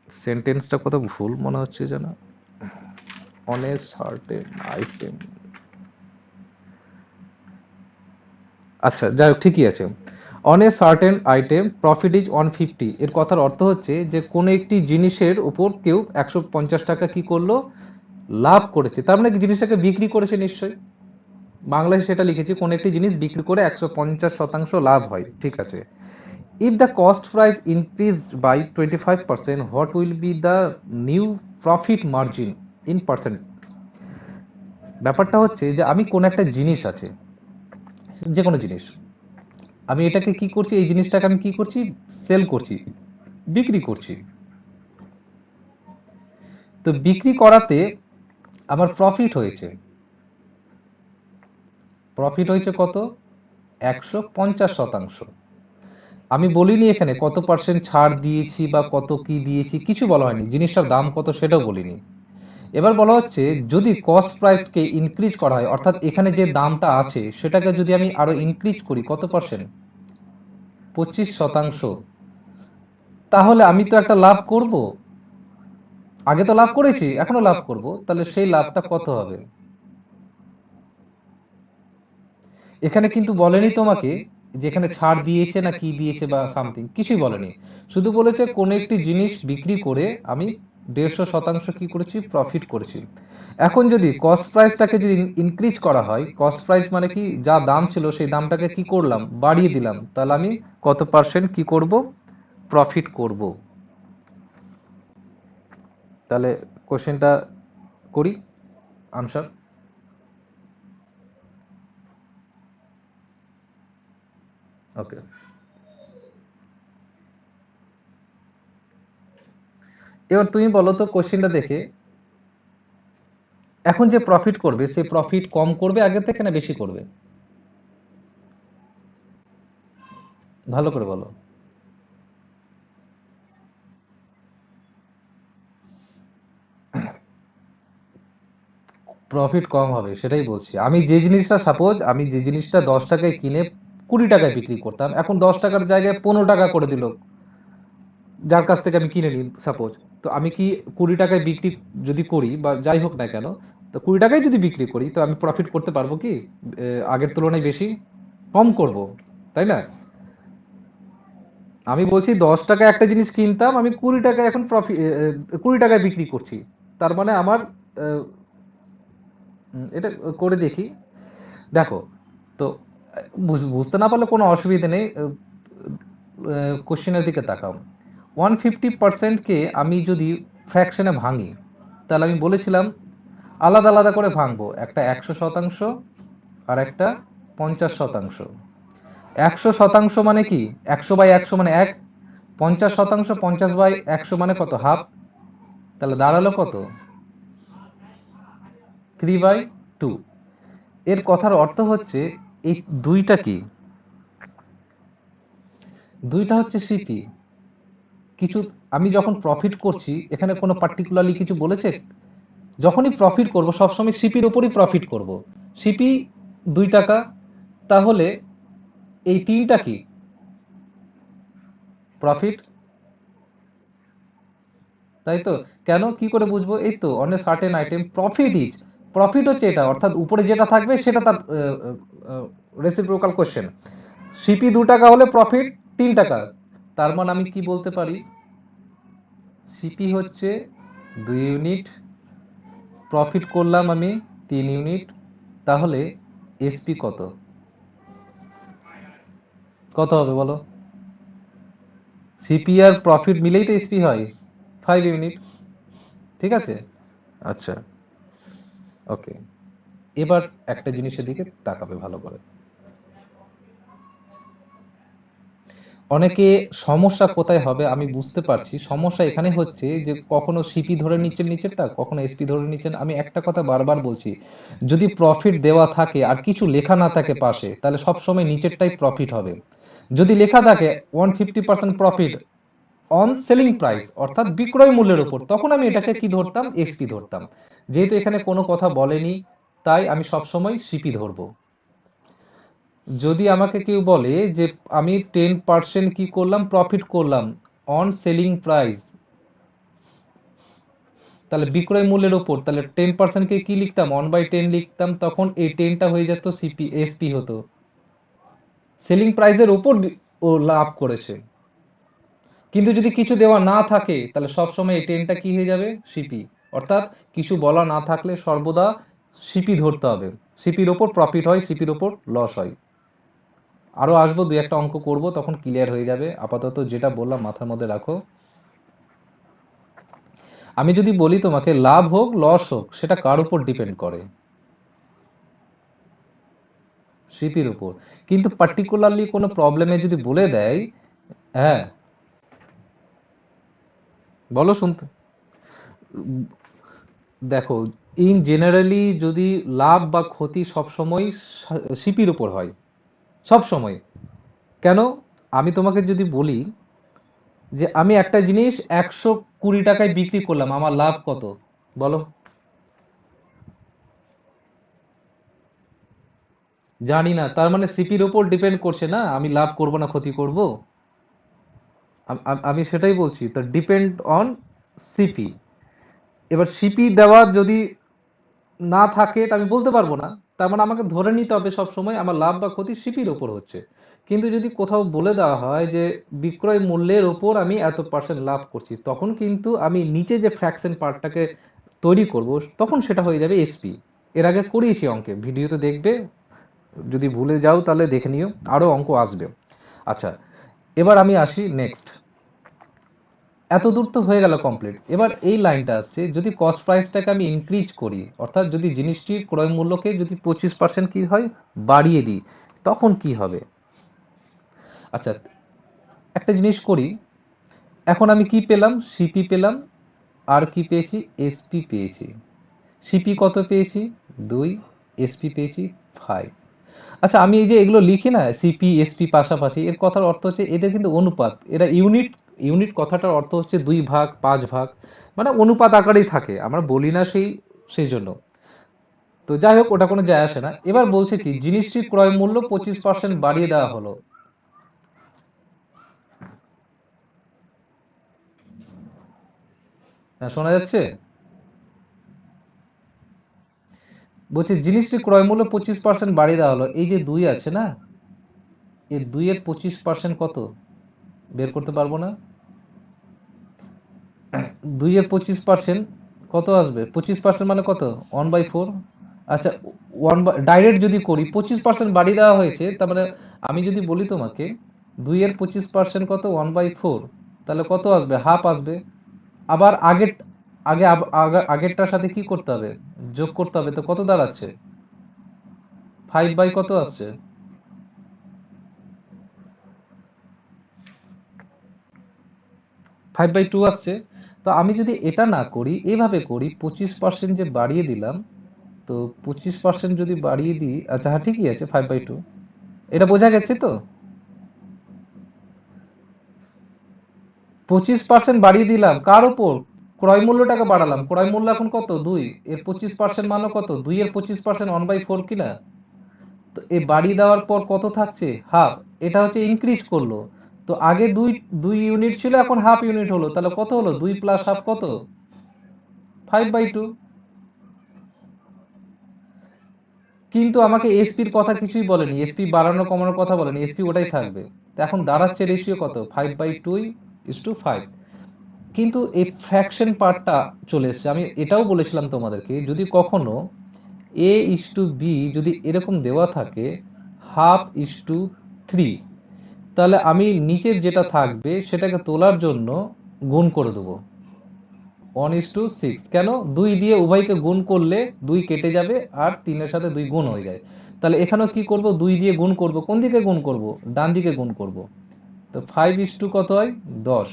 A: সেন্টেন্সটা কত ভুল মনে হচ্ছে যেন। অন এ সার্টেন আইটেম, আচ্ছা যাই হোক, ঠিকই আছে। On a certain item profit is 150, এর কথার অর্থ হচ্ছে যে কোনো একটি জিনিসের উপর কেউ 150 টাকা কি করলো, লাভ করেছে। তার মানে কি জিনিসটাকে বিক্রি করেছে নিশ্চয়ই। বাংলায় সেটা লিখেছি, কোন একটি জিনিস বিক্রি করে 150% লাভ হয়, ঠিক আছে। If the cost price increased by 25%, what will be the new profit margin in percent? ব্যাপারটা হচ্ছে যে আমি কোন একটা জিনিস আছে, যে কোনো জিনিস, আমি এটাকে কি করছি, এই জিনিসটাকে আমি কি করছি, সেল করছি, বিক্রি করছি। তো বিক্রি করাতে আমার প্রফিট হয়েছে। প্রফিট হয়েছে কত? 150%। আমি বলিনি এখানে কত পার্সেন্ট ছাড় দিয়েছি বা কত কি দিয়েছি, কিছু বলা হয়নি, জিনিসটার দাম কত সেটাও বলিনি। এবার বলা হচ্ছে যদি কস্ট প্রাইসকে ইনক্রিজ করা হয়, অর্থাৎ এখানে যে দামটা আছে সেটাকে যদি আমি আরো ইনক্রিজ করি, কত পার্সেন্ট? 25%। তাহলে আমি তো একটা লাভ করব, আগে তো লাভ করেছি, এখনো লাভ করব, তাহলে সেই লাভটা কত হবে? এখানে কিন্তু বলেনি তোমাকে যে এখানে ছাড় দিয়েছে না কি দিয়েছে বা সামথিং, কিছুই বলেনি। শুধু বলেছে কোন একটি জিনিস বিক্রি করে আমি 150% কি করেছি, প্রফিট করেছি। এখন যদি কস্ট প্রাইসটাকে যদি ইনক্রিজ করা হয়, কস্ট প্রাইস মানে কি, যা দাম ছিল সেই দামটাকে কি করলাম, বাড়িয়ে দিলাম, তাহলে আমি কত পার্সেন্ট কি করব, প্রফিট করব। তাহলে কোশ্চেনটা করি, আনসার। ওকে, এবার তুমি বলো তো কোশ্চেনটা দেখে, এখন যে প্রফিট করবে সে প্রফিট কম করবে আগে থেকে না বেশি করবে? ভালো করে বলো। প্রফিট কম হবে, সেটাই বলছি। আমি যে জিনিসটা, সাপোজ আমি যে জিনিসটা 10 টাকায় কিনে 20 টাকায় বিক্রি করতাম, এখন 10 টাকার জায়গায় 15 টাকা করে দিল যার কাছ থেকে আমি কিনে নিই সাপোজ। তো আমি কি 20 টাকায় বিক্রি যদি করি বা যাই হোক না কেন, তো 20 টাকায় যদি বিক্রি করি, তো আমি প্রফিট করতে পারবো কি আগের তুলনায় বেশি? কম করব, তাই না? আমি বলছি 10 টাকায় একটা জিনিস কিনতাম, আমি 20 টাকায় এখন প্রফিট, 20 টাকায় বিক্রি করছি। তার মানে আমার আহ, এটা করে দেখি। দেখো, তো বুঝতে না পারলে কোনো অসুবিধা নেই, কোশ্চেনের দিকে তাকাও। 150%কে আমি যদি ফ্র্যাকশনে ভাঙি, তাহলে আমি বলেছিলাম আলাদা আলাদা করে ভাঙবো, একটা 100% আর একটা 50%। 100% মানে কি, 100/100 মানে 1, 50%, 50/100 মানে কত, হাফ। তাহলে দাঁড়ালো কত, 3/2। এর কথার অর্থ হচ্ছে এই দুইটা কি, দুইটা হচ্ছে সিপি। কিছু, আমি যখন প্রফিট করছি এখানে কোনো পার্টিকুলারলি কিছু বলেছে, যখনই প্রফিট করব সবসময় সিপির উপরই প্রফিট করব। সিপি 2 টাকা, তাহলে এই 3টা কি প্রফিট, তাই তো? কেন, কি করে বুঝবো? এই তো on a certain item profit is, profit হচ্ছে এটা, অর্থাৎ উপরে যেটা থাকবে সেটা তার রেসিপ্রোকাল কোশ্চেন। সিপি 2 টাকা হলে প্রফিট 3 টাকা, তার মানে আমি কি বলতে পারি, সিপি হচ্ছে 2 ইউনিট, প্রফিট করলাম আমি 3 ইউনিট, তাহলে এসপি কত, কত হবে বলো? সিপি আর প্রফিট মিলেই তো এসপি হয়, 5 ইউনিট। ঠিক আছে, আচ্ছা, ওকে। এবার একটা জিনিসের দিকে তাকাবে ভালো করে। অনেকে সমস্যা কোথায় হবে আমি বুঝতে পারছি, সমস্যা এখানে হচ্ছে যে কখনো সিপি ধরে নিচ্ছেন নিচেরটা, কখনো এসপি ধরে নিচ্ছেন। আমি একটা কথা বারবার বলছি, যদি প্রফিট দেওয়া থাকে আর কিছু লেখা না থাকে পাশে, তাহলে সবসময় নিচেরটাই প্রফিট হবে। যদি লেখা থাকে 150% প্রফিট অন সেলিং প্রাইস, অর্থাৎ বিক্রয় মূল্যের উপর, তখন আমি এটাকে কি ধরতাম, এসপি ধরতাম। যেহেতু এখানে কোনো কথা বলেনি, তাই আমি সবসময় সিপি ধরবো। যদি আমাকে কেউ বলে যে আমি 10% কি করলাম, প্রফিট করলাম অন সেলিং প্রাইস, তাহলে বিক্রয় মূল্যের উপর, তাহলে 10% কে কি লিখতাম, 1/10 লিখতাম, তখন এই 10টা হয়ে যেত সিপি, এসপি হতো। সেলিং প্রাইসের উপর ও লাভ করেছে। কিন্তু যদি কিছু দেওয়া না থাকে, তাহলে সবসময় এই 10টা কি হয়ে যাবে, সিপি। অর্থাৎ কিছু বলা না থাকলে সর্বদা সিপি ধরতে হবে। সিপির ওপর প্রফিট হয়, সিপির ওপর লস হয়। আরো আসবো, 2-1টা অঙ্ক করব, তখন ক্লিয়ার হয়ে যাবে। আপাতত যেটা বললাম মাথার মধ্যে রাখো। আমি যদি বলি তোমাকে লাভ হোক লস হোক, সেটা কার উপর ডিপেন্ড করে, সিপির উপর। কিন্তু পার্টিকুলারলি কোনো প্রবলেমে যদি বলে দেয়, হ্যাঁ বলো শুনতে। দেখো, ইন জেনারেলি যদি লাভ বা ক্ষতি সবসময় সিপির উপর হয়, সব সময়। কেন, আমি তোমাকে যদি বলি যে আমি একটা জিনিস 120 টাকায় বিক্রি করলাম, আমার লাভ কত বলো? জানি না, তার মানে সিপির উপর ডিপেন্ড করছে না আমি লাভ করব না ক্ষতি করব। আমি সেটাই বলছি, তো ডিপেন্ড অন সিপি। এবার সিপি দেওয়া যদি না থাকে তা আমি বলতে পারবো না, তার মানে আমাকে ধরে নিতে হবে সব সময় আমার লাভ বা ক্ষতি সিপির ওপর হচ্ছে। কিন্তু যদি কোথাও বলে দেওয়া হয় যে বিক্রয় মূল্যের ওপর আমি এত পার্সেন্ট লাভ করছি, তখন কিন্তু আমি নিচে যে ফ্র্যাকশন পার্টটাকে তৈরি করব, তখন সেটা হয়ে যাবে এসপি। এর আগে করিয়েছি অঙ্কে, ভিডিওতে দেখবে, যদি ভুলে যাও তাহলে দেখে নিও, আরো অঙ্ক আসবে। আচ্ছা, এবার আমি আসি নেক্সট। এত দূর তো হয়ে গেল কমপ্লিট। এবার এই লাইনটা আসছে, যদি কস্ট প্রাইসটাকে আমি ইনক্রিজ করি, অর্থাৎ যদি জিনিসটির ক্রয় মূল্যকে যদি 25% কি হয়, বাড়িয়ে দিই, তখন কি হবে? আচ্ছা, একটা জিনিস করি, এখন আমি কি পেলাম, সিপি পেলাম, আর কি পেয়েছি, এসপি পেয়েছি। সিপি কত পেয়েছি, 2, এসপি পেয়েছি 5। আচ্ছা, আমি এই যে এগুলো লিখি না, সিপি এসপি পাশাপাশি, এর কথার অর্থ হচ্ছে এদের কিন্তু অনুপাত, এরা ইউনিট, ইউনিট কথাটার অর্থ হচ্ছে 2 ভাগ 5 ভাগ, মানে অনুপাত আকারেই থাকে, আমরা বলি না সেই জন্য। তো যাই হোক, ওটা কোনো যায় আসে না। এবার বলছে কি, জিনিসটির ক্রয় মূল্য 25% বাড়িয়ে দেওয়া হলো। হ্যাঁ, শোনা যাচ্ছে? বলছে জিনিসটির ক্রয় মূল্য 25% বাড়িয়ে দেওয়া হলো, এই যে 2 আছে না, এই 2-এর 25% কত, বের করতে পারবো না? 2-এর 25% কত আসবে, 25% মানে কত, 1/4। আচ্ছা, ডাইরেক্ট যদি করি, 25% বাড়িয়ে দেওয়া হয়েছে, তার মানে আমি যদি বলি তোমাকে 2-এর 25% কত, 1/4, তাহলে কত আসবে, হাফ আসবে। আবার আগের, আগেরটার সাথে কি করতে হবে, যোগ করতে হবে, তো কত দাঁড়াচ্ছে, 5 বাই কত আসছে, 5/2 আসছে। তো আমি যদি এটা না করি, এভাবে করি, 25% যে বাড়িয়ে দিলাম, তো 25% যদি বাড়িয়ে দিই, আচ্ছা হ্যাঁ ঠিকই আছে, 5/2। এটা বোঝা গেছে তো? 25% বাড়িয়ে দিলাম কার উপর, ক্রয় মূল্যটাকে বাড়ালাম, ক্রয় মূল্য এখন কত, 2, এর 25% মানে কত, 2-এর 25% 1/4 কিনা। তো এই বাড়ি দেওয়ার পর কত থাকছে, হাফ। এটা হচ্ছে ইনক্রিজ করলো, তো আগে দুই দুই ইউনিট ছিল, এখন হাফ ইউনিট হলো, তাহলে কত হলো, 2 প্লাস হাফ কত, 5/2। কিন্তু আমাকে এসপির কথা কিছুই বলেনি, এসপি বাড়ানো কমানোর কথা বলেনি, এসপি ওটাই থাকবে। তো এখন দাঁড়াচ্ছে রেশিও কত, 5/2:5। কিন্তু এই ফ্র্যাকশন পার্টটা চলে এসছে। আমি এটাও বলেছিলাম তোমাদেরকে, যদি কখনো a/b যদি এরকম দেওয়া থাকে 1/2:3, তাহলে আমি নিচের যেটা থাকবে সেটাকে তোলার জন্য গুণ করে দেবো 1:6। কেন, 2 দিয়ে উভয়কে গুণ করলে 2 কেটে যাবে আর 3-এর সাথে 2 গুণ হয়ে যায়। তাহলে এখানেও কি করব, 2 দিয়ে গুণ করব, কোন দিকে গুণ করব, ডান দিকে গুণ করব। তো 5 কত হয়, 10।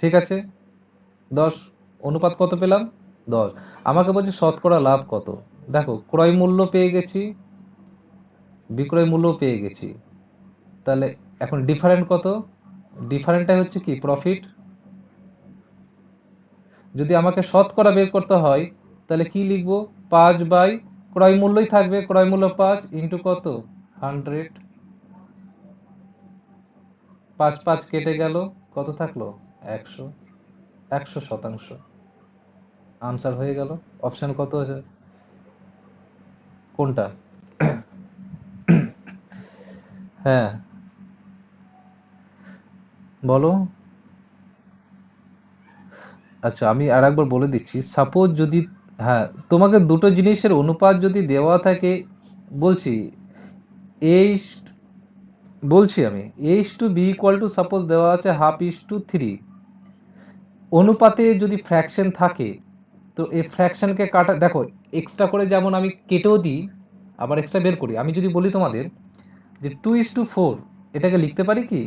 A: ঠিক আছে, 10 অনুপাত কত পেলাম, 10। আমাকে বলছে শতকরা লাভ কত। দেখো, ক্রয় মূল্য পেয়ে গেছি, বিক্রয় মূল্য পেয়ে গেছি, তাহলে এখন ডিফারেন্ট কত, ডিফারেন্টটা হচ্ছে কি, প্রফিট। যদি আমাকে শতকরা বের করতে হয় তাহলে কি লিখবো, 5 বাই ক্রয় মূল্যই থাকবে, ক্রয় মূল্য 5 ইন্টু কত, 100। 5 5 কেটে গেল, কত থাকলো, 100। 100%। আনসার হয়ে গেল। অপশন কত আছে, কোনটা? হ্যাঁ, বলো। আচ্ছা, আমি আর একবার বলে দিচ্ছি, সাপোজ যদি, হ্যাঁ, তোমাকে দুটো জিনিসের অনুপাত যদি দেওয়া থাকে, বলছি এইচ, বলছি আমি H/B ইকুয়াল টু, সাপোজ দেওয়া আছে 1/2:3, অনুপাতে যদি ফ্র্যাকশন থাকে, তো এই ফ্র্যাকশনকে কাটা, দেখো এক্সট্রা করে যেমন আমি কেটেও দিই, আবার এক্সট্রা বের করি। আমি যদি বলি তোমাদের যে 2:4, এটাকে লিখতে পারি কি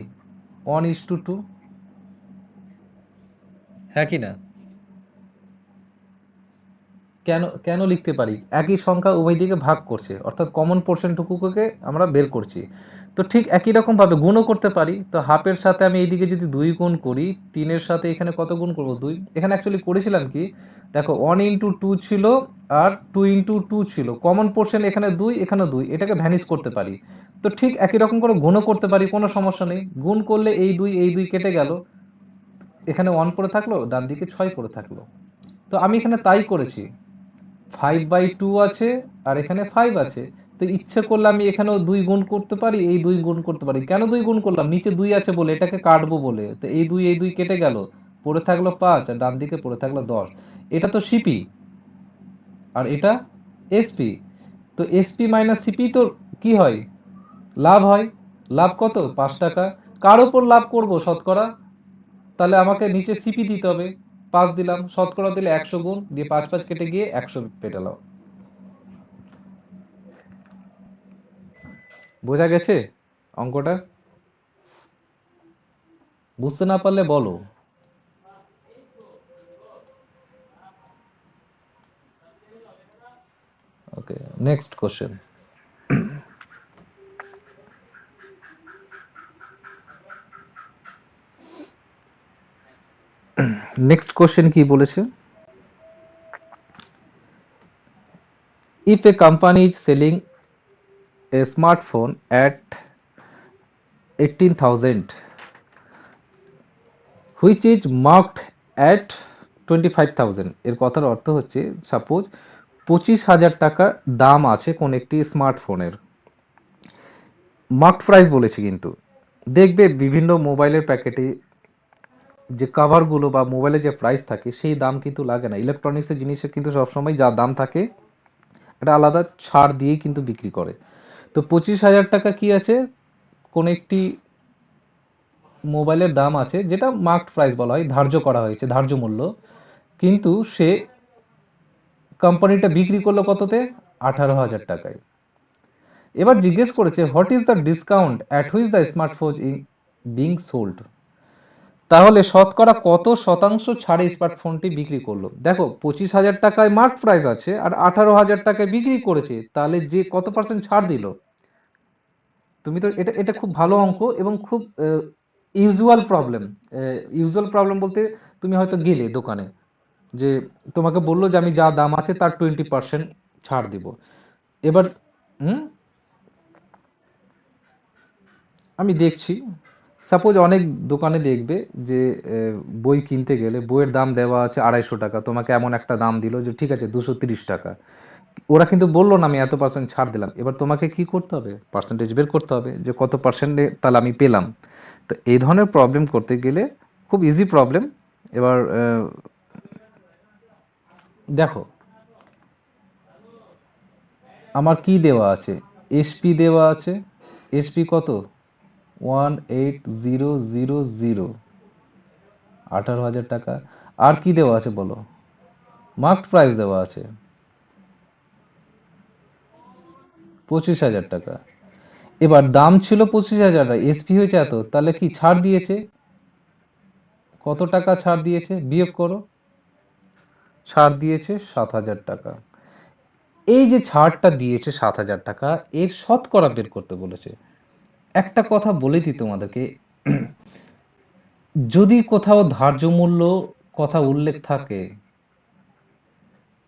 A: 1:2, হ্যাঁ কি না? কেন কেন লিখতে পারি, একই সংখ্যা উভয় দিকে ভাগ করছে, অর্থাৎ কমন পোর্শনটুকুকে আমরা বের করছি। তো ঠিক একই রকম ভাবে গুণও করতে পারি। তো হাফের সাথে আমি এইদিকে যদি 2 গুণ করি, 3-এর সাথে এখানে কত গুণ করব, 2। এখানে অ্যাকচুয়ালি করেছিলাম কি, দেখো 1 × 2 ছিল আর 2 × 2 ছিল, কমন পোর্শন এখানে 2, এখানে 2, এটাকে ভ্যানিশ করতে পারি। তো ঠিক একই রকম করে গুণও করতে পারি, কোনো সমস্যা নেই। গুণ করলে এই দুই কেটে গেল, এখানে 1 পড়ে থাকলো, ডান দিকে 6 পড়ে থাকলো। তো আমি এখানে তাই করেছি, 5/2 আছে আর এখানে 5 আছে। তো ইচ্ছে করলে আমি এখানেও 2 গুণ করতে পারি, এই 2 গুণ করতে পারি। কেন 2 গুণ করলাম, নিচে 2 আছে বলে, এটাকে কাটবো বলে। তো এই দুই কেটে গেল, পড়ে থাকলো 5 আর ডান দিকে পড়ে থাকলো 10। এটা তো সিপি আর এটা এসপি। তো এসপি মাইনাস সিপি তো কি হয়, লাভ হয়। লাভ কত, 5 টাকা। কার উপর লাভ করব, শতকরা, তাহলে আমাকে নিচে সিপি দিতে হবে। 5 দিলাম, শতকরা দিলে 100 গুণ দিয়ে 5 5 কেটে গিয়ে 100 পেটালাম। বোঝা গেছে অঙ্কটা? বুঝতে না পারলে বলো। ওকে, নেক্সট কোশ্চেন। নেক্সট কোশ্চেন কি বলেছে, if a company is selling A smartphone at 18,000 which is marked at 25,000, এর কথার অর্থ হচ্ছে, সাপোজ 25,000 টাকা দাম আছে কোন একটি স্মার্টফোনের, মার্কড প্রাইস বলেছে কিন্তু। দেখবে বিভিন্ন মোবাইলের প্যাকেটে যে কাভারগুলো বা মোবাইলের যে প্রাইস থাকে সেই দাম কিন্তু লাগে না। ইলেকট্রনিক্সের জিনিসের কিন্তু সবসময় যা দাম থাকে এটা আলাদা ছাড় দিয়েই কিন্তু বিক্রি করে। তো 25,000 টাকা কি আছে, কোন একটি মোবাইলের দাম আছে, যেটা মার্কড প্রাইস বলা হয়, ধার্য করা হয়েছে, ধার্য মূল্য। কিন্তু সে, কোম্পানিটা বিক্রি করলো কততে, 18,000 টাকায়। এবার জিজ্ঞেস করেছে what is the discount at which the smartphone being sold, তাহলে শতকরা কত শতাংশ ছাড়ে স্মার্টফোনটি বিক্রি করলো। দেখো 25,000 টাকায় মার্ক প্রাইস আছে আর 18,000 টাকায় বিক্রি করেছে, তাহলে যে কত পার্সেন্ট ছাড় দিল। তুমি তো এটা এটা খুব ভালো অঙ্ক এবং খুব ইউজুয়াল প্রবলেম। ইউজুয়াল প্রবলেম বলতে, তুমি হয়তো গেলে দোকানে, যে তোমাকে বললো যে আমি যা দাম আছে তার 20% ছাড় দিব। এবার হুম আমি দেখছি, সাপোজ অনেক দোকানে দেখবে যে বই কিনতে গেলে বইয়ের দাম দেওয়া আছে 250 টাকা, তোমাকে এমন একটা দাম দিল যে ঠিক আছে 230 টাকা। ওরা কিন্তু বললো না আমি এত পার্সেন্ট ছাড় দিলাম, এবার তোমাকে কি করতে হবে, পার্সেন্টেজ বের করতে হবে যে কত পার্সেন্টে তাহলে আমি পেলাম। তো এই ধরনের প্রবলেম করতে গেলে খুব ইজি প্রবলেম। এবার দেখো আমার কি দেওয়া আছে, এসপি দেওয়া আছে, এসপি কত, 18000, 18,000 টাকা। আর কি দেওয়া আছে বলো, মার্কড প্রাইস দেওয়া আছে 25,000 টাকা। এবার দাম ছিল 25,000 টাকা, এসপি হয়েছে এত, তাহলে কি ছাড় দিয়েছে, কত টাকা ছাড় দিয়েছে বিয়োগ করো, ছাড় দিয়েছে 7,000 টাকা। এই যে ছাড়টা দিয়েছে 7,000 টাকা, এর শতকরা বের করতে বলেছে। একটা কথা বলে দিই তোমাদেরকে, যদি কোথাও ধার্য মূল্য কথা উল্লেখ থাকে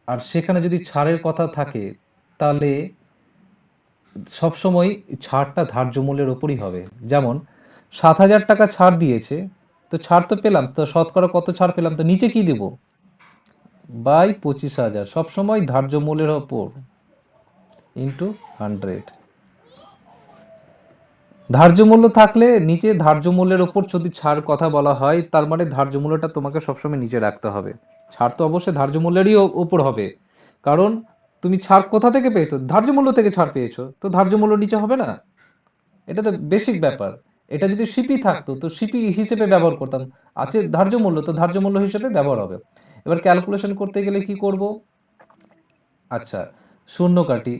A: আর সেখানে যদি ছাড়ের কথা থাকে, তাহলে সবসময় ছাড়টা ধার্য মূল্যের ওপরই হবে। যেমন 7,000 টাকা ছাড় দিয়েছে, তো ছাড় তো পেলাম, তো শতকরা কত ছাড় পেলাম, তো নিচে কি দেব, বাই 25,000, সবসময় ধার্য মূল্যের ওপর ইন্টু 100। ধার্য মূল্য থাকলে নিচে ধার্য মূল্যের ওপর যদি ছাড় কথা বলা হয়, তার মানে ধার্য মূল্যটা তোমাকে সবসময় নিচে রাখতে হবে। ছাড় তো অবশ্যই ধার্য মূল্যেরই ওপর হবে, কারণ তুমি ছাড় কোথা থেকে পেয়েছো, ধার্য মূল্য থেকে ছাড় পেয়েছো, তো ধার্য মূল্য নিচে হবে না, এটা তো বেসিক ব্যাপার। এটা যদি সিপি থাকতো তো সিপি হিসেবে ব্যবহার করতাম, আছে ধার্য মূল্য তো ধার্য মূল্য হিসেবে ব্যবহার হবে। এবার ক্যালকুলেশন করতে গেলে কি করব, আচ্ছা শূন্য কাটি,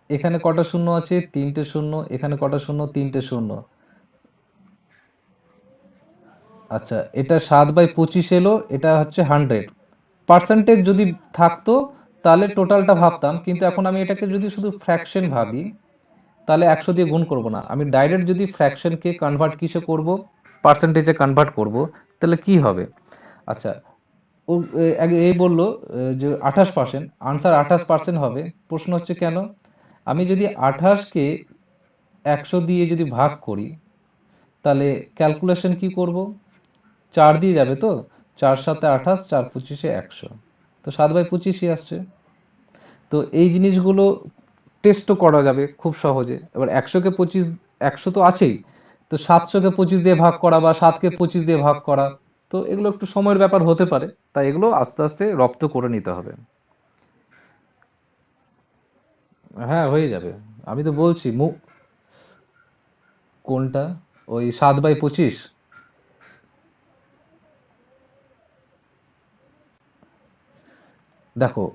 A: এখানে কটা শূন্য আছে, তিনটে শূন্য, এখানে কটা শূন্য, তিনটে শূন্য। আচ্ছা এটা 7/25 এলো, এটা হচ্ছে 100। পার্সেন্টেজ যদি থাকতো তাহলে টোটালটা ভাবতাম, কিন্তু এখন আমি এটাকে যদি শুধু ফ্র্যাকশন ভাবি, তাহলে 100 দিয়ে গুণ করব না, আমি ডাইরেক্ট যদি ফ্র্যাকশনকে কনভার্ট কিসে করব, পার্সেন্টেজে কনভার্ট করব, তাহলে কি হবে। আচ্ছা ও এই বললো যে 28%, আনসার 28% হবে। প্রশ্ন হচ্ছে কেন, আমি যদি 28কে 100 দিয়ে যদি ভাগ করি, তাহলে ক্যালকুলেশন কি করব, 4 দিয়ে যাবে তো, 4×7 = 28, 4×25 = 100, তো 7/25ই আসছে। তো এই জিনিসগুলো টেস্টও করা যাবে খুব সহজে। এবার 100কে 25, 100 তো আছেই, তো 700কে 25 দিয়ে ভাগ করা বা 7কে 25 দিয়ে ভাগ করা, তো এগুলো একটু সময়ের ব্যাপার হতে পারে, তাই এগুলো আস্তে আস্তে রপ্ত করে নিতে হবে। হ্যাঁ হয়ে যাবে, আমি তো বলছি কোনটা, ওই 7/25। দেখো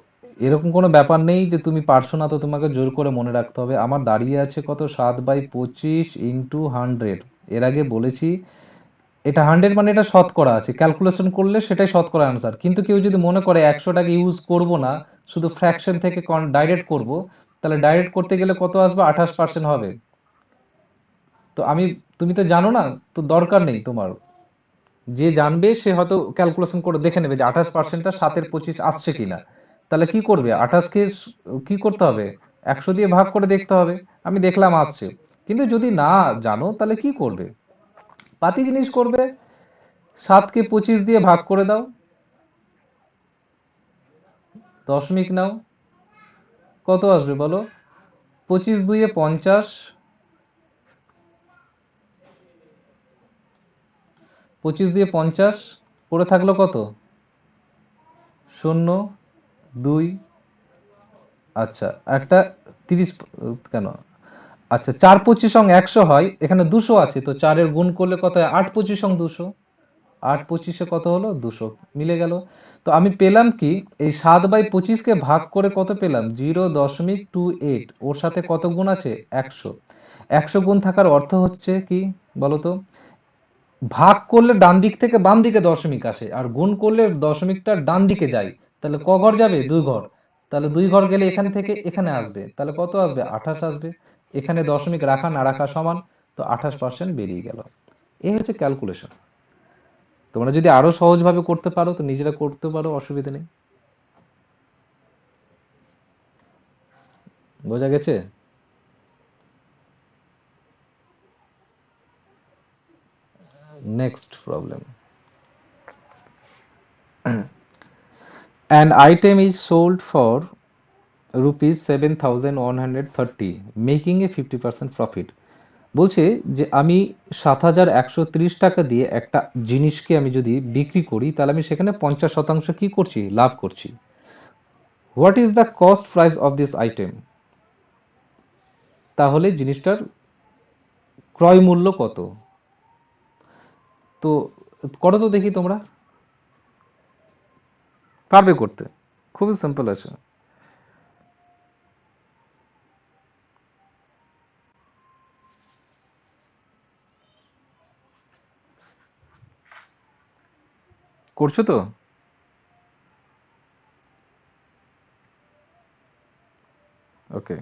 A: এরকম কোনো ব্যাপার নেই যে তুমি পারছো না তো তোমাকে জোর করে মনে রাখতে হবে, আমার দাঁড়িয়ে আছে কত, 7/25 ইন্টু 100। এর আগে বলেছি এটা 100 মানে এটা শতকরা আছে, ক্যালকুলেশন করলে সেটাই শতকরা আনসার। কিন্তু কেউ যদি মনে করে 100টাকে ইউজ করব না, শুধু ফ্র্যাকশন থেকে ডাইরেক্ট করব, তাহলে ডাইরেক্ট করতে গেলে কত আসবে, 28% হবে। তো আমি, তুমি তো জানো না, তো দরকার নেই তোমার, যে জানবে সে হয়তো ক্যালকুলেশন করে দেখে নেবে যে 28%টা 7/25 আসছে কিনা। তাহলে কি করবে, 28কে কি করতে হবে, 100 দিয়ে ভাগ করে দেখতে হবে, আমি দেখলাম আসছে। কিন্তু যদি না জানো তাহলে কি করবে, পাতি জিনিস করবে, 7কে 25 দিয়ে ভাগ করে দাও, দশমিক নাও, কত আসবে বলো, 25×2 = 50, 25×2 = 50, পড়ে থাকলো কত, শূন্য, 2। আচ্ছা একটা 30, কেন, আচ্ছা 4×25 = 100 হয়, এখানে 200 আছে, তো 4-এর গুণ করলে কত হয়, 8×25 = 200, 8×25 কত হলো, 200, মিলে গেল। তো আমি পেলাম কি, এই 7/25কে ভাগ করে কত পেলাম, 0.28, ওর সাথে কত গুণ আছে, 100। 100 গুণ থাকার অর্থ হচ্ছে কি বলতো, ভাগ করলে ডান দিক থেকে বাম দিকে দশমিক আসে, আর গুণ করলে দশমিকটা ডান দিকে যায়, তাহলে ক ঘর যাবে, 2 ঘর। তাহলে 2 ঘর গেলে এখান থেকে এখানে আসবে, তাহলে কত আসবে, 28 আসবে। এখানে দশমিক রাখা না রাখা সমান, তো 28% বেরিয়ে গেল। এই হচ্ছে ক্যালকুলেশন। তোমরা যদি আরো সহজভাবে করতে পারো তো নিজেরা করতে পারো, অসুবিধা নেই। বোঝা গেছে? Next problem. An item is sold for rupees 7,130, making A 50% profit. বলছে যে আমি 7,130 টাকা দিয়ে একটা জিনিসকে আমি যদি বিক্রি করি তাহলে আমি সেখানে 50% কি করছি, লাভ করছি। What is the cost price of this item? তাহলে জিনিসটার ক্রয় মূল্য কত? তো করো তো দেখি তোমরা, পারবে করতে, খুবই সিম্পল আছে। করছো তো? ওকে।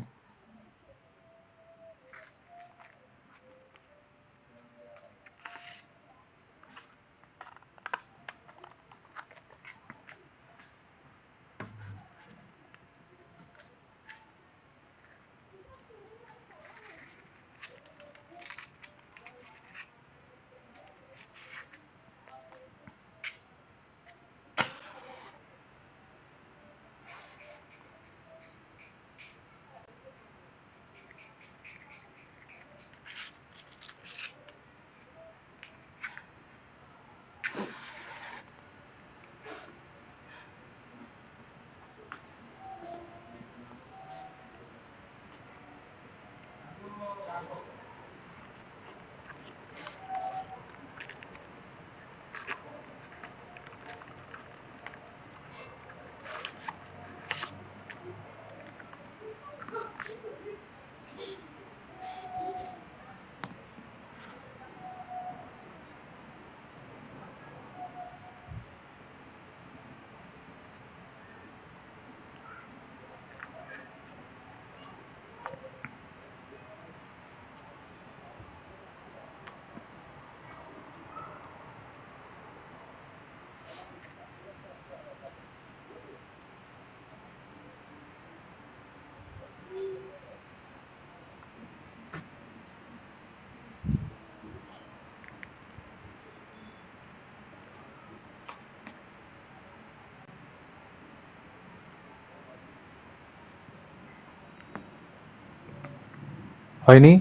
A: হয়নি?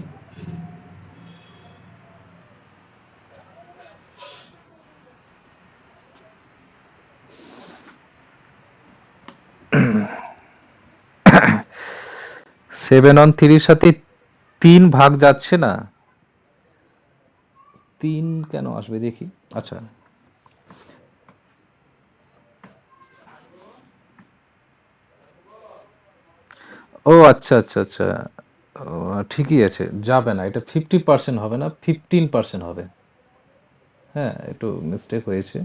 A: সেভেন অন থ্রির সাথে 3 ভাগ যাচ্ছে না, 3 কেন আসবে দেখি। আচ্ছা, ও আচ্ছা আচ্ছা আচ্ছা। ও, ঠিকই আছে, যাবে না, এটা 50% হবে না, 15% হবে। হ্যাঁ, একটু মিস্টেক হয়েছে।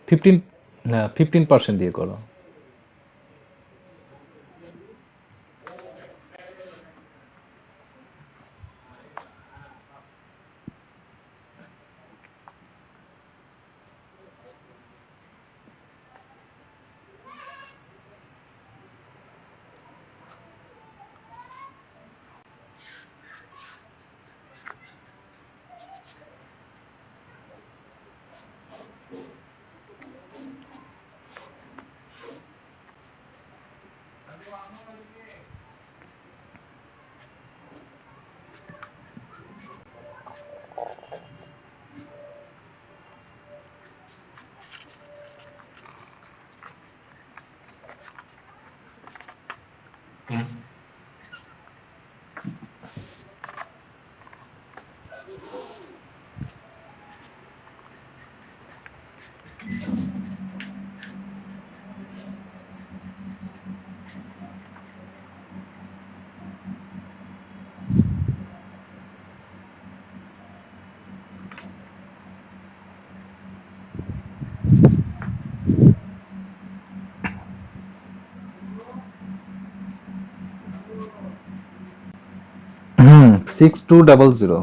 A: 15, হ্যাঁ 15% দিয়ে করো। হুম, 6200।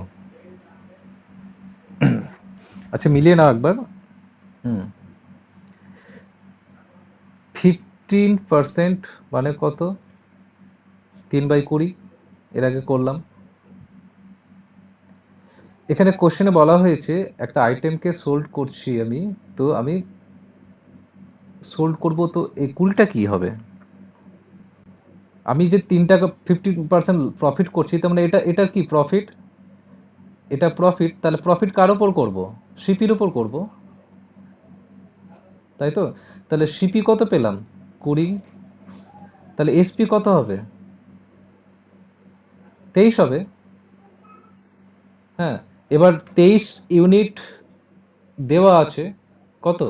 A: আচ্ছা, মিলিয়ে নাও একবার। 15% মানে কত? 3/20 এর আগে করলাম। এখানে কোশ্চেনে বলা হয়েছে একটা আইটেমকে সোল্ড করছি আমি, তো আমি সোল্ড করব, তো এই 20টা কি হবে? আমি যে 3 টাকা 50% প্রফিট করছি, তার মানে এটা এটা কি প্রফিট? এটা প্রফিট, তাহলে প্রফিট কার উপর করব? সিপির উপর করব, তাই তো? তাহলে সিপি কত পেলাম? 20। তাহলে এসপি কত হবে? 23 হবে। হ্যাঁ, এবার 23 ইউনিট দেওয়া আছে, কত?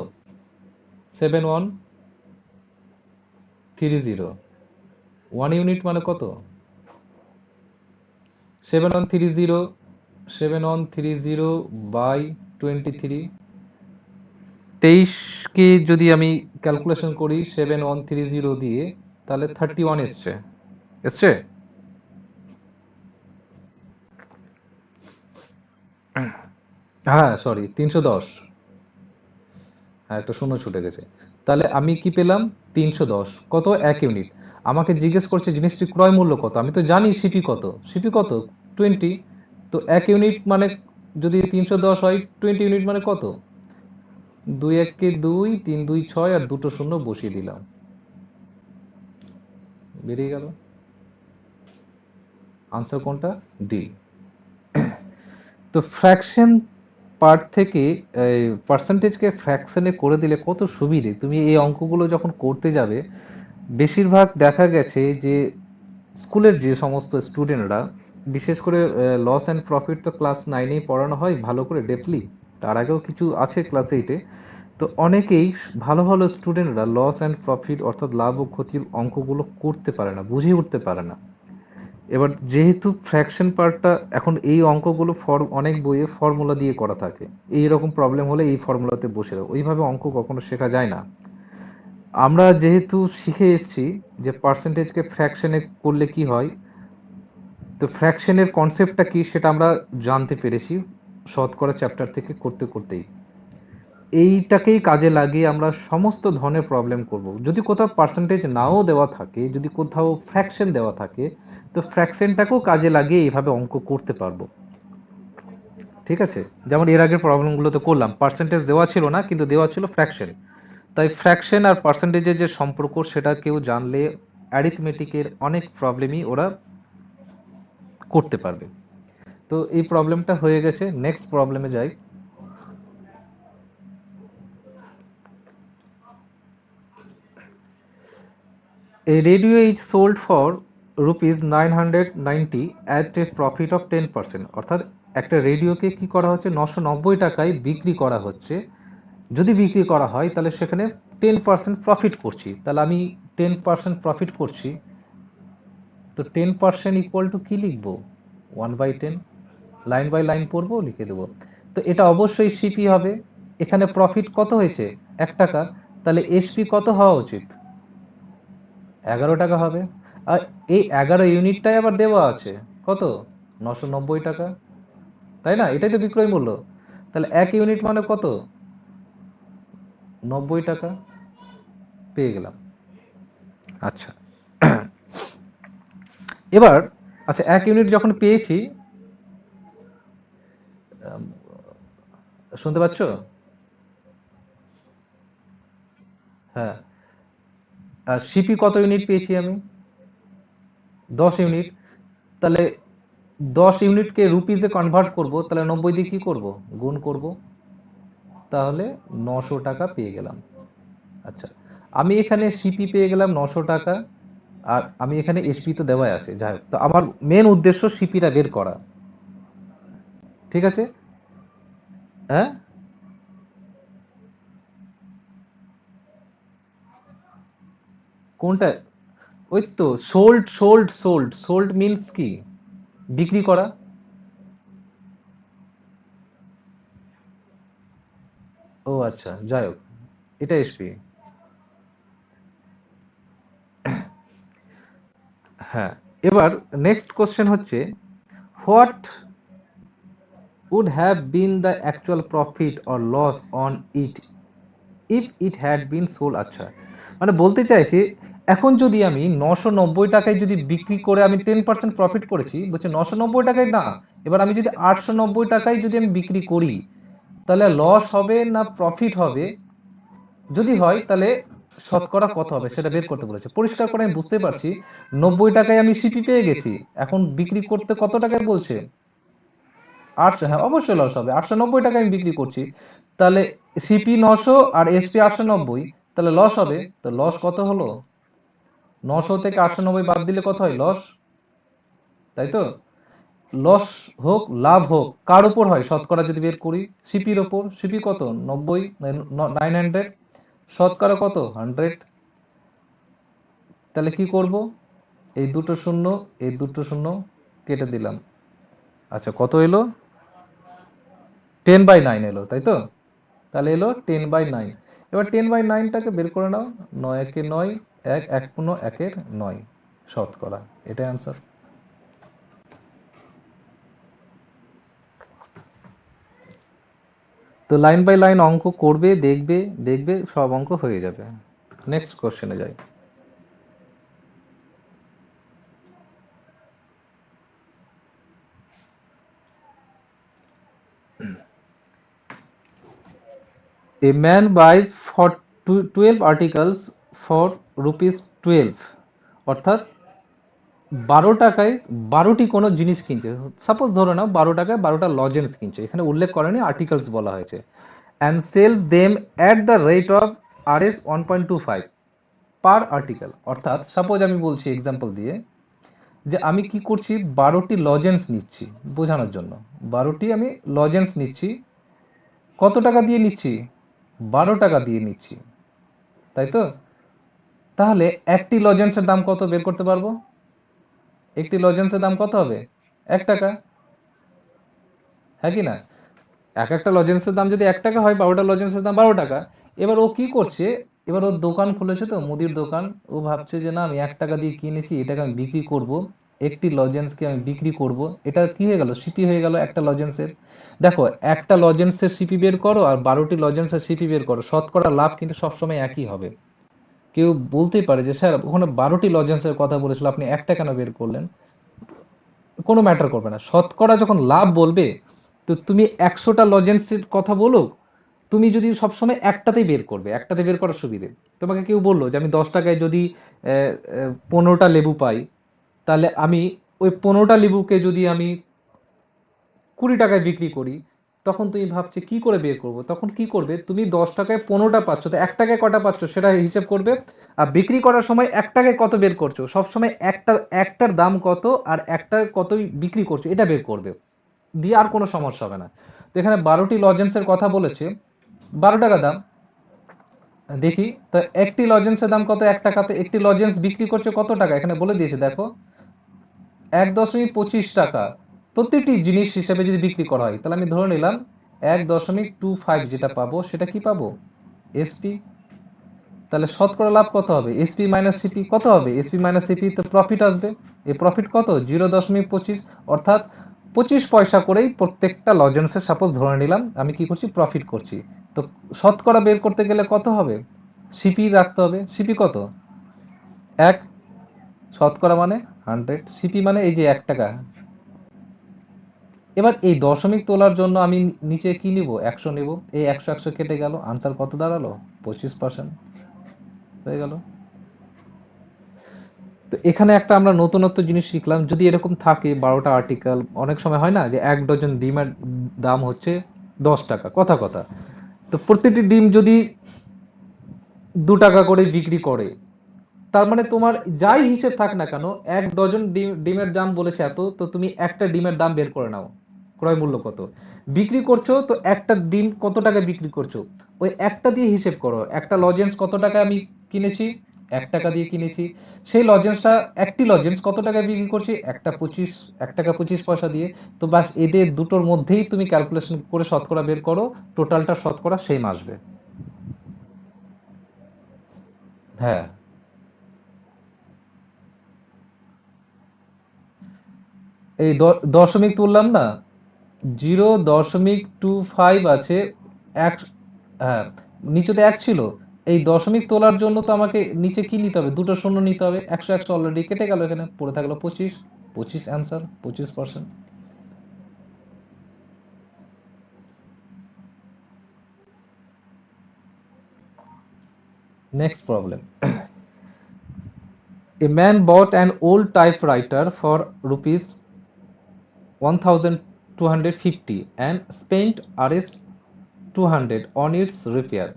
A: 7130। 1 ইউনিট মানে কত? 7130, 7130 বাই 23। 23কে যদি আমি ক্যালকুলেশন করি 7130 দিয়ে, তাহলে 31 এসছে। এসছে? হ্যাঁ সরি, 310। হ্যাঁ, একটা শূন্য ছুটে গেছে। তাহলে আমি কি পেলাম? 310 কত? 1 ইউনিট। আমাকে জিজ্ঞেস করছে জিনিসটি ক্রয় মূল্য কত, আমি তো জানি সিপি কত। সিপি কত? 20। তো 1 ইউনিট মানে যদি 310 হয়, 20 ইউনিট মানে কত? 2 1 কে 2, 3 2 6, আর দুটো শূন্য বসিয়ে দিলাম, বেরিয়ে গেল। আনসার কোনটা? ডি। তো ফ্র্যাকশন পার্ট থেকে পার্সেন্টেজকে ফ্র্যাকশনে করে দিলে কত সুবিধে। তুমি এই অঙ্কগুলো যখন করতে যাবে, বেশিরভাগ দেখা গেছে যে স্কুলের যে সমস্ত স্টুডেন্টরা, বিশেষ করে লস অ্যান্ড প্রফিট তো ক্লাস 9এই পড়ানো হয় ভালো করে ডেপলি, তার আগেও কিছু আছে ক্লাস 8-এ। তো অনেকেই ভালো ভালো স্টুডেন্টরা লস অ্যান্ড প্রফিট অর্থাৎ লাভ ও ক্ষতির অঙ্কগুলো করতে পারে না, বুঝে উঠতে পারে না। এবার যেহেতু ফ্র্যাকশন পার্টটা এখন এই অঙ্কগুলো অনেক বইয়ে ফর্মুলা দিয়ে করা থাকে, এই রকম প্রবলেম হলে এই ফর্মুলাতে বসে দাও, ওইভাবে অঙ্ক কখনো শেখা যায় না। আমরা যেহেতু শিখে এসেছি যে পার্সেন্টেজকে ফ্র্যাকশনে করলে কি হয়, তো ফ্র্যাকশনের কনসেপ্টটা কি সেটা আমরা জানতে পেরেছি শতকরা চ্যাপ্টার থেকে করতে করতেই। এইটাকেই কাজে লাগিয়ে আমরা সমস্ত ধরনের প্রবলেম করব। যদি কোথাও পার্সেন্টেজ নাও দেওয়া থাকে, যদি কোথাও ফ্র্যাকশন দেওয়া থাকে, তো ফ্র্যাকশনটাকেও কাজে লাগিয়ে এইভাবে অঙ্ক করতে পারবো। ঠিক আছে? যেমন এর আগের প্রবলেমগুলোতে করলাম, পার্সেন্টেজ দেওয়া ছিল না কিন্তু দেওয়া ছিল ফ্র্যাকশন। তাই ফ্র্যাকশন আর পার্সেন্টেজের যে সম্পর্ক সেটা কেউ জানলে অ্যারিথমেটিকের অনেক প্রবলেমই ওরা করতে পারবে। তো এই প্রবলেমটা হয়ে গেছে, নেক্সট প্রবলেমে যাই। A radio is sold for rupees 990 at a profit of 10%। অর্থাৎ একটা রেডিওকে কি করা হচ্ছে, 990 টাকায় বিক্রি করা হচ্ছে। যদি বিক্রি করা হয় তাহলে সেখানে 10% প্রফিট করছি, তাহলে আমি 10% প্রফিট করছি। তো 10% ইকুয়াল টু কি লিখবো? 1/10। লাইন বাই লাইন পড়বো, লিখে দেবো। তো এটা অবশ্যই সিপি হবে। এখানে প্রফিট কত হয়েছে? 1 টাকা। তাহলে এসপি কত হওয়া উচিত? 11 টাকা হবে। আর এই 11 ইউনিটটাই আবার দেওয়া আছে কত? 990 টাকা, তাই না? এটাই তো বিক্রয় মূল্য। তাহলে 1 ইউনিট মানে কত? 90 টাকা। পেয়ে গেলাম। আচ্ছা, এবার আচ্ছা 1 ইউনিট যখন পেয়েছি, শুনতে পাচ্ছ? হ্যাঁ। আর সিপি কত ইউনিট পেয়েছি আমি? 10 ইউনিট। তাহলে 10 ইউনিটকে রুপিজে কনভার্ট করব, তাহলে 90 দিয়ে কি করব? গুণ করব। তাহলে 900 টাকা পেয়ে গেলাম। আচ্ছা, আমি এখানে সিপি পেয়ে গেলাম 900 টাকা, আর আমি এখানে এসপি তো দেওয়াই আছে, যাই হোক, তো আমার মেন উদ্দেশ্য সিপিটা বের করা। ঠিক আছে? হ্যাঁ, কোনটা? ওই তো sold sold sold sold means কি? বিক্রি করা। ও আচ্ছা, যাই হোক, এটা এসপি। হ্যাঁ, এবার নেক্সট কোশ্চেন হচ্ছে, what would have been the actual profit or loss on it if it had been sold. আচ্ছা, মানে বলতে চাইছি এখন যদি আমি 990 টাকায় যদি বিক্রি করে আমি 10% প্রফিট করেছি, বলছে 990 টাকায় না, এবার আমি যদি 890 টাকায় যদি আমি বিক্রি করি তাহলে লস হবে না প্রফিট হবে, যদি হয় তাহলে শতকরা কত হবে সেটা বের করতে বলেছে। পরিষ্কার করে আমি বুঝতে পারছি 90 টাকায় আমি সিপি পেয়ে গেছি, এখন বিক্রি করতে কত টাকায় বলছে, 800। হ্যাঁ অবশ্যই লস হবে, 890 টাকায় আমি বিক্রি করছি, তাহলে সিপি 900 আর এসপি 890, তাহলে লস হবে। তো লস কত হলো, 900 থেকে 890 বাদ দিলে কত হয়, লস, তাই তো। লস হোক লাভ হোক কার উপর হয়, শতকরা যদি বের করি সিপির ওপর। সিপি কত, 90, 900, শতকরা কত, 100। তাহলে কি করব, এই দুটো শূন্য এই দুটো শূন্য কেটে দিলাম। আচ্ছা কত এলো, 10/9 এলো, তাই তো। তাহলে এলো 10/9। এবার 10/9টাকে বের করে নাও, 9 একে 9, 1 1 পূর্ণ 1-এর 9 শতকরা, এটাই আনসার। তো লাইন বাই লাইন অঙ্ক করবে, দেখবে দেখবে সব অঙ্ক হয়ে যাবে। নেক্সট কোশ্চেনে যাই। A man buys for 12 articles for rupees 12, অর্থাৎ 12 টাকায় 12টি কোনো জিনিস কিনছে। সাপোজ ধরো না 12 টাকায় 12টা লজেন্স কিনছে, এখানে উল্লেখ করেনি, আর্টিকেলস বলা হয়েছে। And sales them at the rate of RS 1.25 per article. অর্থাৎ সাপোজ আমি বলছি এক্সাম্পল দিয়ে যে আমি কি করছি, 12টি লজেন্স নিচ্ছি বোঝানোর জন্য, 12টি আমি লজেন্স নিচ্ছি, কত টাকা দিয়ে নিচ্ছি, 12 টাকা দিয়ে নিচ্ছি, তাই তো। তাহলে একটি লজেন্সের দাম কত বের করতে পারবো, একটি লজেন্সের দাম কত হবে, 1 টাকা, হ্যাঁ কি না। এক একটা লজেন্সের দাম যদি 1 টাকা হয়, 12টা লজেন্সের দাম 12 টাকা। এবার ও কি করছে, এবার ওর দোকান খুলেছে তো মুদির দোকান, ও ভাবছে যে না আমি 1 টাকা দিয়ে কিনেছি, এটাকে আমি বিক্রি করব, একটি লজেন্সকে আমি বিক্রি করব। এটা কি হয়ে গেল, সিপি হয়ে গেল একটা লজেন্সের। দেখো একটা লজেন্সের সিপি বের করো আর 12টি লজেন্সের সিপি বের করো, শতকরা লাভ কিন্তু সবসময় একই হবে। কেউ বলতেই পারে যে স্যার ওখানে 12টি লজেন্সের কথা বলেছিল, আপনি একটা কেন বের করলেন, কোনো ম্যাটার করবে না। শতকরা যখন লাভ বলবে, তো তুমি 100টা লজেন্সের কথা বলো, তুমি যদি সবসময় একটাতেই বের করবে, একটাতে বের করার সুবিধে। তোমাকে কেউ বললো যে আমি 10 টাকায় যদি 15টা লেবু পাই, তাহলে আমি ওই 15টা লেবুকে যদি আমি 20 টাকায় বিক্রি করি, তখন তুমি ভাবছে কি করে বের করব, তখন কি করবে, তুমি 10 টাকায় 15টা পাচ্ছ, তো 1 টাকায় কটা পাচ্ছ সেটা হিসেব করবে। আর বিক্রি করার সময় 1 টাকায় কত বের করছো, সবসময় একটার দাম কত আর একটা কত বিক্রি করছো এটা বের করবে, দিয়ে আর কোনো সমস্যা হবে না। তো এখানে 12টি লজেন্সের কথা বলেছে, 12 টাকা দাম। দেখি তো একটি লজেন্সের দাম কত, 1 টাকাতে একটি লজেন্স বিক্রি করছে কত টাকা, এখানে বলে দিয়েছে দেখো, 1.25 টাকা। প্রত্যেকটি জিনিস হিসেবে যদি বিক্রি করা হয় তাহলে আমি ধরে নিলাম 1.25 যেটা পাবো সেটা কি পাবো, এসপি। তাহলে শতকরা লাভ কত হবে, এসপি মাইনাস সিপি কত হবে, এসপি মাইনাস সিপি, তো প্রফিট আসবে। এই প্রফিট কত, 0.25, অর্থাৎ 25 পয়সা করেই প্রত্যেকটা লজেন্সের সাপোজ ধরে নিলাম আমি কি করছি, প্রফিট করছি। তো শতকরা বের করতে গেলে কত হবে, সিপি রাখতে হবে, সিপি কত, 1, শতকরা মানে 100, সিপি মানে এই যে 1 টাকা। এবার এই দশমিক তোলার জন্য আমি নিচে কি নিব, 100 নিব, এই 100 100 কেটে গেল, আনসার কত দাঁড়ালো, 25% হয়ে গেল। তো এখানে একটা আমরা নতুনত্ব জিনিস শিখলাম, যদি এরকম থাকে 12টা আর্টিকেল, অনেক সময় হয় না যে 1 ডজন ডিমের দাম হচ্ছে 10 টাকা, কথা কথা, তো প্রত্যেকটি ডিম যদি 2 টাকা করে বিক্রি করে, তার মানে তোমার যাই হিসেব থাক না কেন, 1 ডজন ডিমের দাম বলেছে এত, তো তুমি একটা ডিমের দাম বের করে নাও, ক্রয় মূল্য কত, বিক্রি করছো তো একটা ডিম কত টাকা বিক্রি করছো, ওই একটা দিয়ে হিসেব করো, একটা লজেন্স কত টাকা আমি কিনেছি, 1 টাকা দিয়ে কিনেছি, সেই লজেন্সটা একটি লজেন্স কত টাকায় বিক্রি করছি, 1 টাকা 25 পয়সা দিয়ে। তো বাস এদের দুটোর মধ্যেই তুমি ক্যালকুলেশন করে শতকরা বের করো, টোটালটা শতকরা সেম আসবে। হ্যাঁ, এই দশমিক তুললাম না, 0.25 আছে, এক, হ্যাঁ, নিচে তো 1 ছিল, এই দশমিক তোলার জন্য তো আমাকে নিচে কি নিতে হবে, দুটো শূন্য নিতে হবে। 100 100 অলরেডি কেটে গেল, এখানে পড়ে থাকলো 25, 25 answer, 25%। Next problem, a man bought an old typewriter for rupees 1250 and spent Rs 200 on its repair।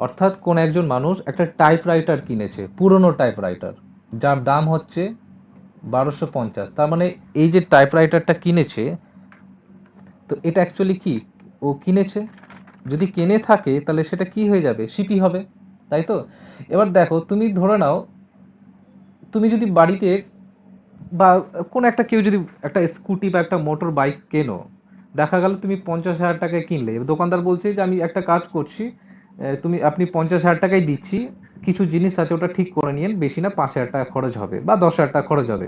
A: অর্থাৎ কোন একজন মানুষ একটা টাইপরাইটার কিনেছে, পুরনো টাইপরাইটার, যার দাম হচ্ছে 1250। তার মানে এই যে টাইপরাইটারটা কিনেছে, তো এটা অ্যাকচুয়ালি কি, ও কিনেছে, যদি কিনে থাকে তাহলে সেটা কি হয়ে যাবে, সিপি হবে, তাই তো। এবার দেখো, তুমি ধরে নাও, তুমি যদি বাড়িতে বা কোন একটা কেউ যদি একটা স্কুটি বা একটা মোটর বাইক কেনো, দেখা গেল তুমি 50,000 টাকায় কিনলে, এবার দোকানদার বলছে যে আমি একটা কাজ করছি, আপনি 50,000 টাকাই দিচ্ছি, কিছু জিনিস আছে ওটা ঠিক করে নিন, বেশি না, 5,000 টাকা খরচ হবে বা 10,000 টাকা খরচ হবে।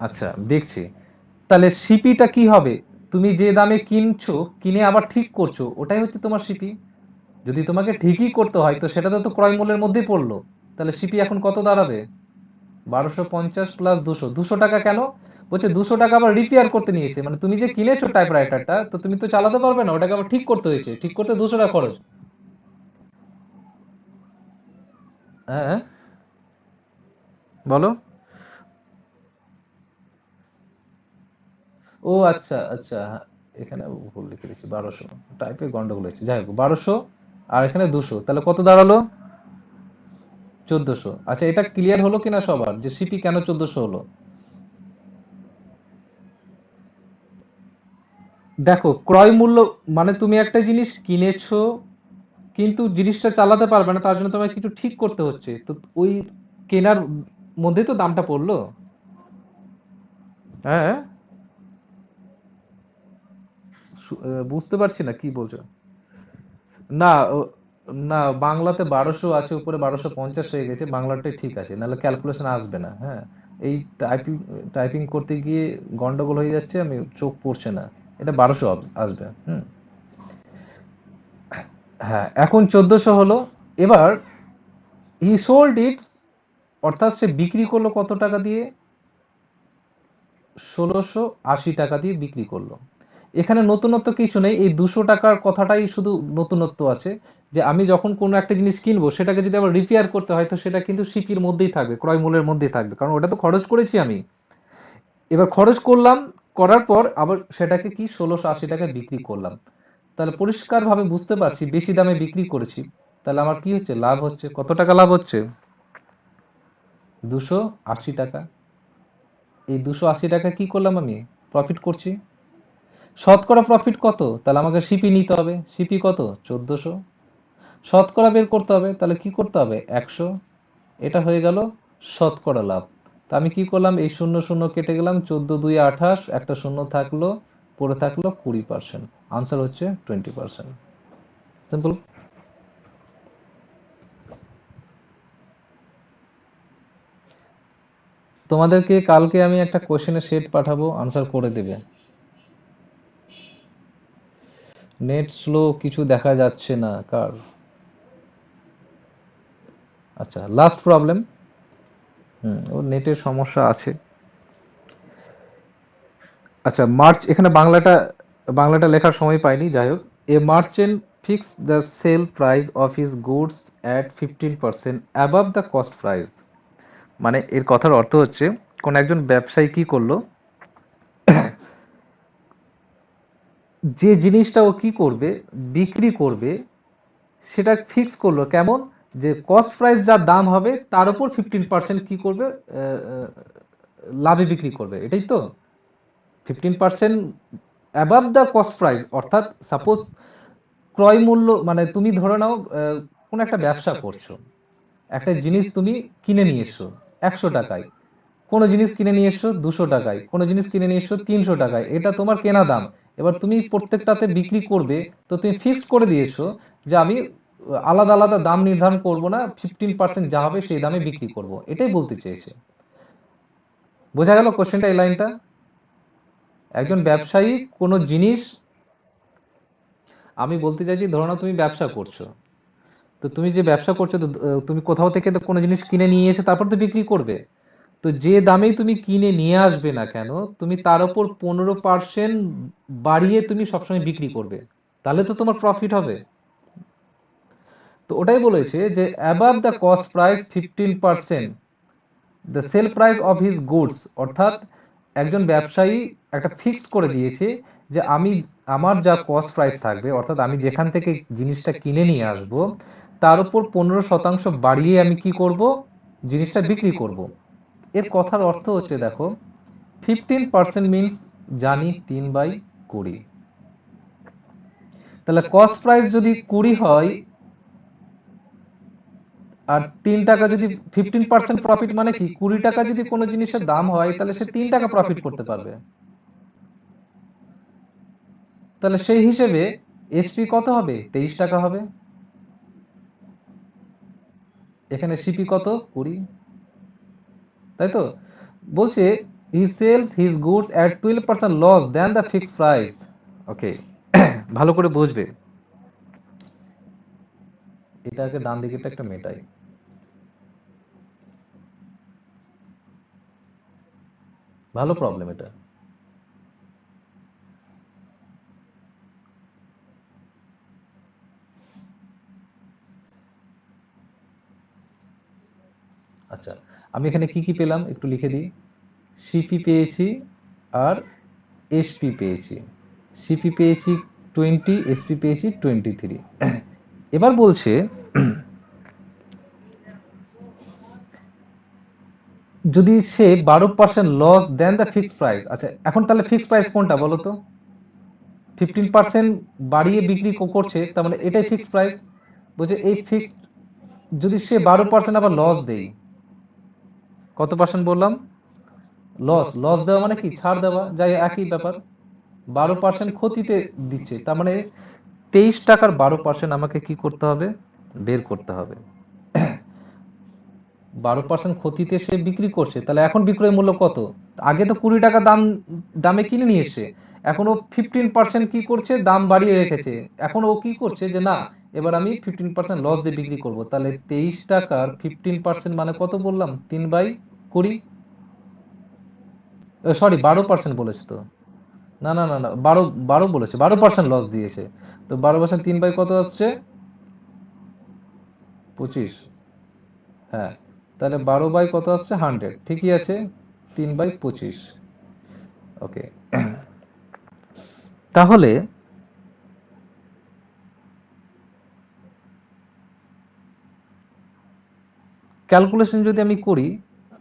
A: আচ্ছা, দেখছি। তাহলে সিপিটা কি হবে, তুমি যে দামে কিনছো, কিনে আবার ঠিক করছো, ওটাই হচ্ছে তোমার সিপি। যদি তোমাকে ঠিকই করতে হয় তো সেটা তো ক্রয় মূল্যের মধ্যেই পড়লো, তাহলে সিপি এখন কত দাঁড়াবে, 1250 প্লাস 200, 200 টাকা কেন, বলছে 200 টাকা আবার রিপেয়ার করতে নিয়েছে, মানে তুমি যে কিনেছো টাইপরাইটারটা, তো তুমি তো চালাতে পারবে না, ওটাকে আবার ঠিক করতে হয়েছে, ঠিক করতে 200 টাকা খরচ। হ্যাঁ, বলো। ও আচ্ছা আচ্ছা, হ্যাঁ, এখানে ভুল লিখে দিচ্ছি, 1200, টাইপে গন্ডগোল হয়েছে, যাই হোক 1200, আর এখানে 200, তাহলে কত দাঁড়ালো, 1400। আচ্ছা, এটা ক্লিয়ার হলো কিনা সবার, যে সিপি কেন 1400 হলো। দেখো, ক্রয় মূল্য মানে তুমি একটা জিনিস কিনেছো, কিন্তু জিনিসটা চালাতে পারবে না, তার জন্য তোমাকে কিছু ঠিক করতে হচ্ছে, তো ওই কেনার মধ্যে তো দামটা পড়লো। হ্যাঁ, বুঝতে পারছি না কি বলছো। না, না, বাংলাতে 1200 আছে, উপরে 1250 হয়ে গেছে, বাংলাটাই ঠিক আছে, নাহলে ক্যালকুলেশন আসবে না। হ্যাঁ, এই টাইপিং টাইপিং করতে গিয়ে গন্ডগোল হয়ে যাচ্ছে, আমি চোখ পড়ছে না, এটা 1200 আসবে। হুম, হ্যাঁ, এখন 1400 হলো। এবার হি সোল্ড ইটস, অর্থাৎ সে বিক্রি করলো কত টাকা দিয়ে, 1680 টাকা দিয়ে বিক্রি করলো। এখানে নতুনত্ব কিছু নেই, এই 200 টাকার কথাটাই শুধু নতুনত্ব আছে, যে আমি যখন কোনো একটা জিনিস কিনবো, সেটাকে যদি আবার রিপেয়ার করতে হয়, তো সেটা কিন্তু সিপির মধ্যেই থাকবে, ক্রয় মূল্যের মধ্যেই থাকবে, কারণ ওটা তো খরচ করেছি আমি। এবার খরচ করলাম, করার পর আবার সেটাকে কি 1680 টাকায় বিক্রি করলাম, তাহলে পরিষ্কারভাবে বুঝতে পারছি বেশি দামে বিক্রি করেছি, তাহলে আমার কি হচ্ছে, লাভ হচ্ছে, কত টাকা লাভ হচ্ছে, 280 টাকা। এই 280 টাকা কি করলাম আমি, প্রফিট করছি। শতকরা প্রফিট কত, তাহলে আমাকে সিপি নিতে হবে, সিপি কত, 1400, শতকরা বের করতে হবে, তাহলে কি করতে হবে, 100, এটা হয়ে গেল শতকরা লাভ। তা আমি কি করলাম, এই শূন্য শূন্য কেটে গেলাম, 14 2 28, একটা শূন্য থাকলো, পড়ে থাকলো 20%, আনসার হচ্ছে 20%। সিম্পল। তোমাদেরকে কালকে আমি একটা কোশ্চেনের সেট পাঠাবো, আনসার করে দেবে। নেট স্লো, কিছু দেখা যাচ্ছে না কার। আচ্ছা, লাস্ট প্রবলেম। ওর নেটের সমস্যা আছে। আচ্ছা, মার্চ, এখানে বাংলাটা বাংলাটা লেখার সময় পাইনি, যাই হোক। A merchant fix the sale price of his goods at 15% above the cost price. মানে এর কথার অর্থ হচ্ছে, কোন একজন ব্যবসায়ী কি করলো, যে জিনিসটা ও কি করবে, বিক্রি করবে, সেটা ফিক্স করলো কেমন, যে কস্ট প্রাইস যা দাম হবে তার উপর 15% কি করবে, লাভে বিক্রি করবে, এটাই তো। 15% অ্যাবাভ দ্য কস্ট প্রাইস, অর্থাৎ সাপোজ ক্রয় মূল্য, মানে তুমি ধরে নাও কোন একটা ব্যবসা করছো, একটা জিনিস তুমি কিনে নিয়ে এসছো 100 টাকায়, কোনো জিনিস কিনে নিয়ে এসছো 200 টাকায়, কোনো জিনিস কিনে নিয়ে এসছো 300 টাকায়, এটা তোমার কেনা দাম। এবার তুমি প্রত্যেকটাতে বিক্রি করবে, তো তুমি ফিক্সড করে দিয়েছো যে আমি আলাদা আলাদা দাম নির্ধারণ করব না, 15% যা হবে সেই দামে বিক্রি করব, এটাই বলতে চেয়েছে। বোঝা গেল কোশ্চেনটা, এই লাইনটা। একজন ব্যবসায়ী কোনো জিনিস, আমি বলতে চাইছি, ধরো না তুমি ব্যবসা করছো, তো তুমি যে ব্যবসা করছো, তো তুমি কোথাও থেকে তো কোনো জিনিস কিনে নিয়ে এসে তারপর তো বিক্রি করবে। তো যে দামেই তুমি কিনে নিয়ে আসবে না কেন, তুমি তার উপর 15% বাড়িয়ে তুমি সবসময় বিক্রি করবে, তাহলে তো তোমার প্রফিট হবে। তো ওটাই বলেছে যে above the cost price 15% the sale price of his goods, অর্থাৎ একজন ব্যবসায়ী একটা ফিক্সড করে দিয়েছে যে আমি, আমার যা কস্ট প্রাইস থাকবে, অর্থাৎ আমি যেখান থেকে জিনিসটা কিনে নিয়ে আসব, তার উপর 15% বাড়িয়ে আমি কি করব, জিনিসটা বিক্রি করব। এর কথার অর্থ হচ্ছে, দেখো, 15% মিনস জানি 3/20, তাহলে কস্ট প্রাইস যদি 20 হয় আর 3 টাকা, যদি 15% প্রফিট মানে কি, 20 টাকা যদি কোনো জিনিসের দাম হয় তাহলে সে 3 টাকা প্রফিট করতে পারবে। তাহলে সেই হিসেবে এসপি কত হবে, 23 টাকা হবে। এখানে সিপি কত, 20, তাই তো। বলছে he sells his goods at 12% loss then the fixed price. Okay, ভালো করে বুঝবে। এটাকে ডান দিকেটা একটা মেটাই। ভালো প্রবলেম এটা। আচ্ছা, আমি এখানে কি কি পেলাম একটু লিখে দিই। সিপি পেয়েছি আর এসপি পেয়েছি। সিপি পেয়েছি 20, এসপি পেয়েছি 23। এবার বলছে যদি সে 12% loss then the fixed price. আচ্ছা, এখন তাহলে ফিক্সড প্রাইস কোনটা বলো তো? 15% বাড়িয়ে বিক্রি করছে, তার মানে এটাই ফিক্সড প্রাইস। বলছে এই ফিক্সড, যদি সে 12% আবার লস দেয়, কত পার্সেন্ট বললাম, লস, লস দেওয়া মানে কি, ছাড় দেওয়া, যাই একই ব্যাপার। 12% ক্ষতিতে দিচ্ছে, তার মানে 23 টাকার 12% আমাকে কি করতে হবে, বের করতে হবে। 12% ক্ষতিতে সে বিক্রি করছে, তাহলে এখন বিক্রয় মূল্য কত? আগে তো 20 টাকা দামে কিনে নিয়ে এসছে, এখন ও 15% কি করছে, দাম বাড়িয়ে রেখেছে। এখন ও কি করছে যে না, এবার আমি 15% লস দিয়ে বিক্রি করব। তাহলে 23 টাকার 15% মানে কত বললাম, 3/20। সরি, 12% বলেছে তো। না না না না, 12, 12 বলেছে, 12% লস দিয়েছে। তো 12% 3 বাই কত আসছে, 25। হ্যাঁ, তাহলে 12 বাই কত আসছে, 100, ঠিকই আছে, 3/25। ওকে, তাহলে ক্যালকুলেশন যদি আমি করি,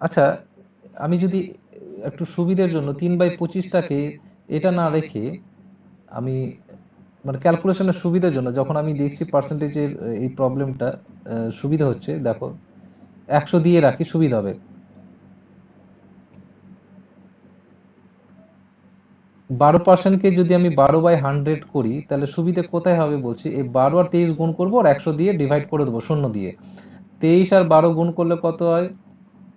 A: আচ্ছা, আমি যদি একটু সুবিধার জন্য 3/25টাকে এটা না রেখে আমি, মানে ক্যালকুলেশনের সুবিধার জন্য, যখন আমি দেখছি পার্সেন্টেজের এই প্রবলেমটা সুবিধা হচ্ছে, দেখো 100 দিয়ে রাখি, সুবিধা হবে। 12%কে যদি আমি 12/100 করি, তাহলে সুবিধা কোথায় হবে বলছি, এই 12 আর 23 গুণ করবো আর 100 দিয়ে ডিভাইড করে দেবো, শূন্য দিয়ে। 23 আর 12 গুণ করলে কত হয়,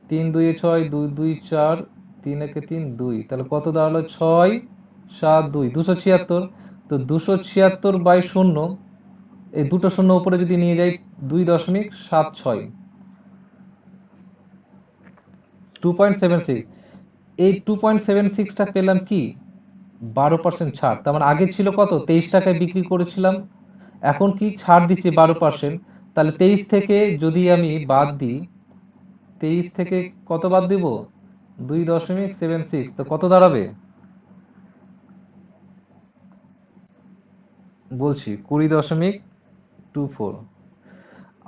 A: 3 2 6, 2 2 4, 3 1 3, 2, তাহলে কত দাঁড়ালো, 6 7 2, 276। তো 276/0, এই দুটো শূন্য উপরে যদি নিয়ে যাই, 2.76, 2.76। এই 2.76টা পেলাম কি, 12% ছাড়। তার মানে আগে ছিল কত, 23 টাকায় বিক্রি করেছিলাম, এখন কি ছাড় দিচ্ছে 12%। তাহলে 23 থেকে যদি আমি বাদ দিই, 23 থেকে কত বাদ দিব, 2.76, তো কত দাঁড়াবে, বলছি 20.24।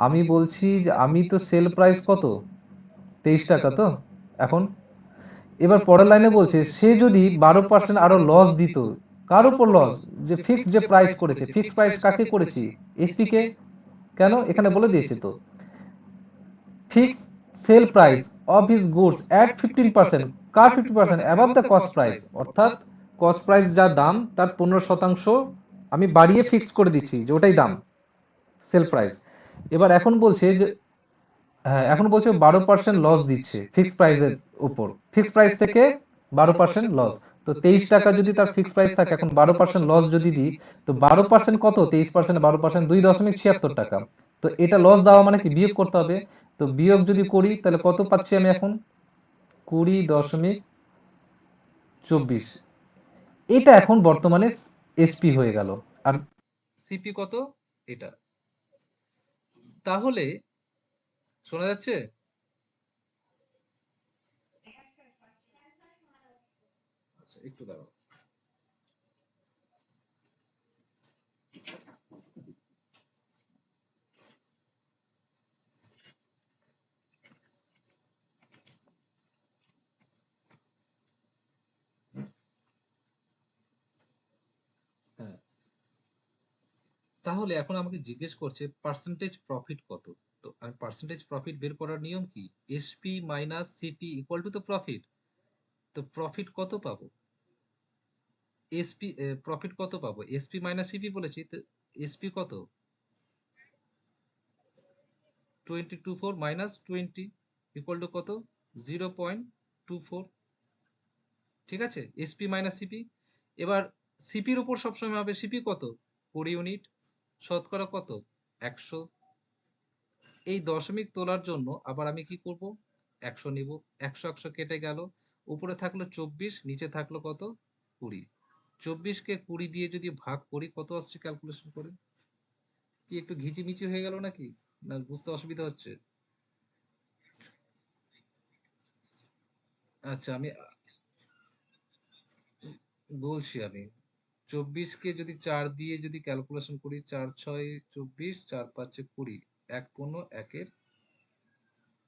A: আমি বলছি যে আমি তো সেল প্রাইস কত, 23 টাকা তো এখন। এবার পরের লাইনে বলছে সে যদি 12% আরো লস দিত, কার উপর লস, যে ফিক্স যে প্রাইস করেছে, ফিক্স প্রাইস কাকে করেছি, এসপি কে। কেন, এখানে বলে দিয়েছে তো, fix sale price of his goods at 15%, কার 15%, অ্যাবাভ দ্য কস্ট প্রাইস, অর্থাৎ কস্ট প্রাইস যা দাম তার 15% আমি বাড়িয়ে ফিক্স করে দিচ্ছি, যে ওটাই দাম, সেল প্রাইস। এবার এখন বলছে যে, হ্যাঁ, এখন বলছে 12% লস দিচ্ছে ফিক্স প্রাইসের উপর, ফিক্স প্রাইস থেকে 12% লস। তো 23 টাকা যদি তার ফিক্সড প্রাইস থাকে, এখন 12% লস যদি দিই, তো 12% কত, 23% 12% 2.76 টাকা। তো এটা লস দেওয়া মানে কি, বিয়োগ করতে হবে। তো বিয়োগ যদি করি তাহলে কত পাচ্ছি আমি এখন, 20.24। এটা এখন বর্তমানে এসপি হয়ে গেল। আর সিপি কত, এটা। তাহলে শোনা যাচ্ছে? আচ্ছা, একটু দাঁড়াও। হ্যাঁ, তাহলে এখন আমাকে জিজ্ঞেস করছে পার্সেন্টেজ প্রফিট কত। তো আমি পার্সেন্টেজ প্রফিট বের করার নিয়ম কি, SP minus CP equal to তো প্রফিট। তো প্রফিট কত পাবো, এসপি প্রফিট কত পাবো, এসপি মাইনাস সিপি বলেছি, তো এসপি কত, 2024 মাইনাস 20 ইকুয়াল টু কত, 0.24। ঠিক আছে, এসপি মাইনাস সিপি। এবার সিপির উপর সবসময় হবে, সিপি কত, 20 ইউনিট, শতকরা কত, 100। এই দশমিক তোলার জন্য আবার আমি কি করব, 100 নিব। 100 100 কেটে গেল, উপরে থাকলো 24, নিচে থাকলো কত, 20। 24কে 20 দিয়ে যদি ভাগ করি কত আসছে ক্যালকুলেশন করে, কি একটু ঘিচিমিচি হয়ে গেল নাকি, না বুঝতে অসুবিধা হচ্ছে? আচ্ছা, আমি বলছি। আমি 24কে যদি 4 দিয়ে যদি ক্যালকুলেশন করি, 4 6 24, 4 5 20, 1 15 1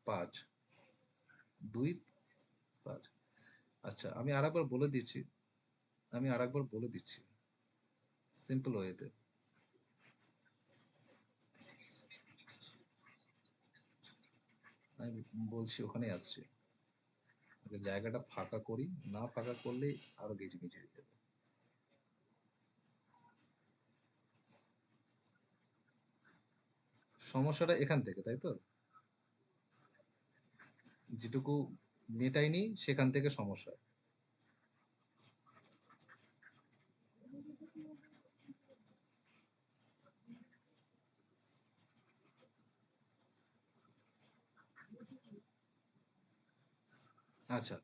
A: 5, 2 5। আচ্ছা, আমি আরেকবার বলে দিচ্ছি সিম্পল ওয়েতে। আমি বলছি, ওখানে আসছে। আগে জায়গাটা ফাঁকা করি, না ফাঁকা করলে আরো গেজিমেজি হয়ে যাবে। সমস্যাটা এখান থেকে, তাই তো, যেটুকু মেটাইনি সেখান থেকে সমস্যা। আচ্ছা,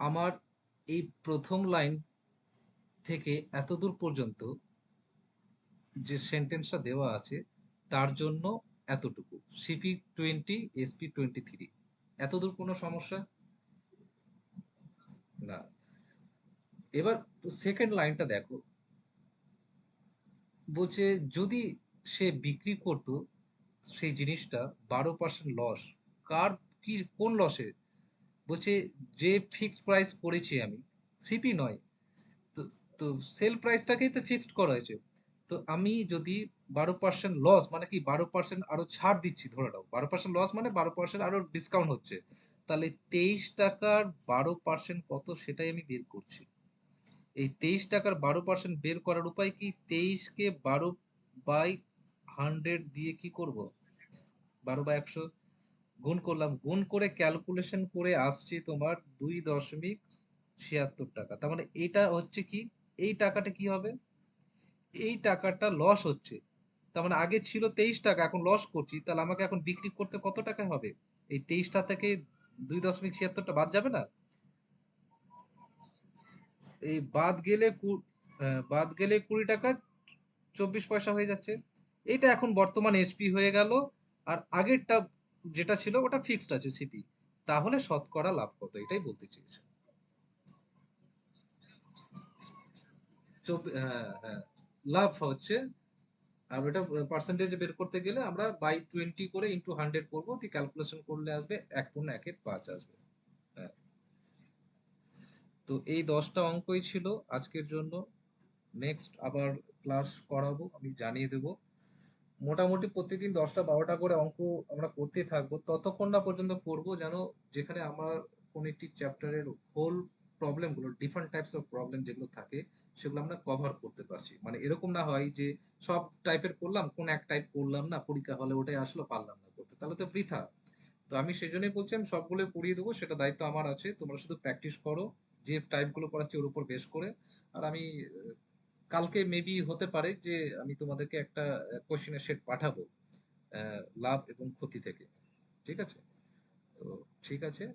A: আমার এই প্রথম লাইন থেকে এতদূর পর্যন্ত যে সেন্টেন্সটা দেওয়া আছে তার জন্য এতটুকু, সিপি 20, এসপি 23, এতদূর কোনো সমস্যা না। এবার সেকেন্ড লাইনটা দেখো, বলছে যদি সে বিক্রি করতো সেই জিনিসটা 12% লস, কার, কি, কোন লসে, বলছে যে ফিক্সড প্রাইস করেছি আমি, সিপি নয়। তো তো সেল প্রাইসটাকেই তো ফিক্সড করা হয়েছে। তো আমি যদি 12% লস মানে কি, 12% আরো ছাড় দিচ্ছি, ধরে নাও 12% লস মানে 12% আরো ডিসকাউন্ট হচ্ছে, তাহলে 23 টাকার 12% কত সেটাই আমি বের করছি। এই 23 টাকার 12% বের করার উপায় কি, 23কে 12/100 দিয়ে কি করব, 12/100 গুণ করলাম, গুণ করে ক্যালকুলেশন করে আসছে তোমার 2.76 টাকা। তার মানে এটা হচ্ছে কি, এই টাকাটা কি হবে, এই টাকাটা লস হচ্ছে। তার মানে আগে ছিল 23 টাকা, এখন লস করছি, তাহলে আমাকে এখন বিক্রি করতে কত টাকা হবে, এই 23টা থেকে 2.76টা বাদ যাবে না। এই বাদ গেলে 20 টাকা 24 পয়সা হয়ে যাচ্ছে। এটা এখন বর্তমান এসপি হয়ে গেল, আর আগেরটা যেটা ছিল ওটা ফিক্সড আছে সিপি। তাহলে শতকরা লাভ কত, এটাই বলতে চেয়েছে। হ্যাঁ, হ্যাঁ, লাভ হচ্ছে। আর ওটা পার্সেন্টেজ বের করতে গেলে আমরা বাই 20 করে ইন্টু 100 করবো, তুই ক্যালকুলেশন করলে আসবে 1.1 আসবে। হ্যাঁ। তো এই 10টা অঙ্কই ছিল আজকের জন্য। নেক্সট আবার ক্লাস করাবো, আমি জানিয়ে দেবো। মোটামুটি প্রতিদিন 10টা 12টা করে অঙ্ক আমরা করতেই থাকবো, ততক্ষণ না পর্যন্ত করবো যেন যেখানে আমার কোন একটি চ্যাপ্টারের হোল প্রবলেম গুলো, ডিফারেন্ট টাইপস অফ প্রবলেম যেগুলো থাকে সেগুলো আমরা কভার করতে পারছি। মানে এরকম না হয় যে সব টাইপের করলাম, কোন এক টাইপ করলাম না, পরীক্ষা হলে ওটাই আসলো, পারলাম না করতে, তাহলে তো বৃথা।
B: তো আমি সেই জন্যই বলছি আমি সবগুলো পড়িয়ে দেবো, সেটা দায়িত্ব আমার আছে, তোমরা শুধু প্র্যাকটিস করো যে টাইপগুলো করাচ্ছি ওর উপর বেশ করে। আর আমি কালকে মেবি হতে পারে যে আমি তোমাদেরকে একটা কোশ্চেনের সেট পাঠাবো লাভ এবং ক্ষতি থেকে। ঠিক আছে? তো ঠিক আছে।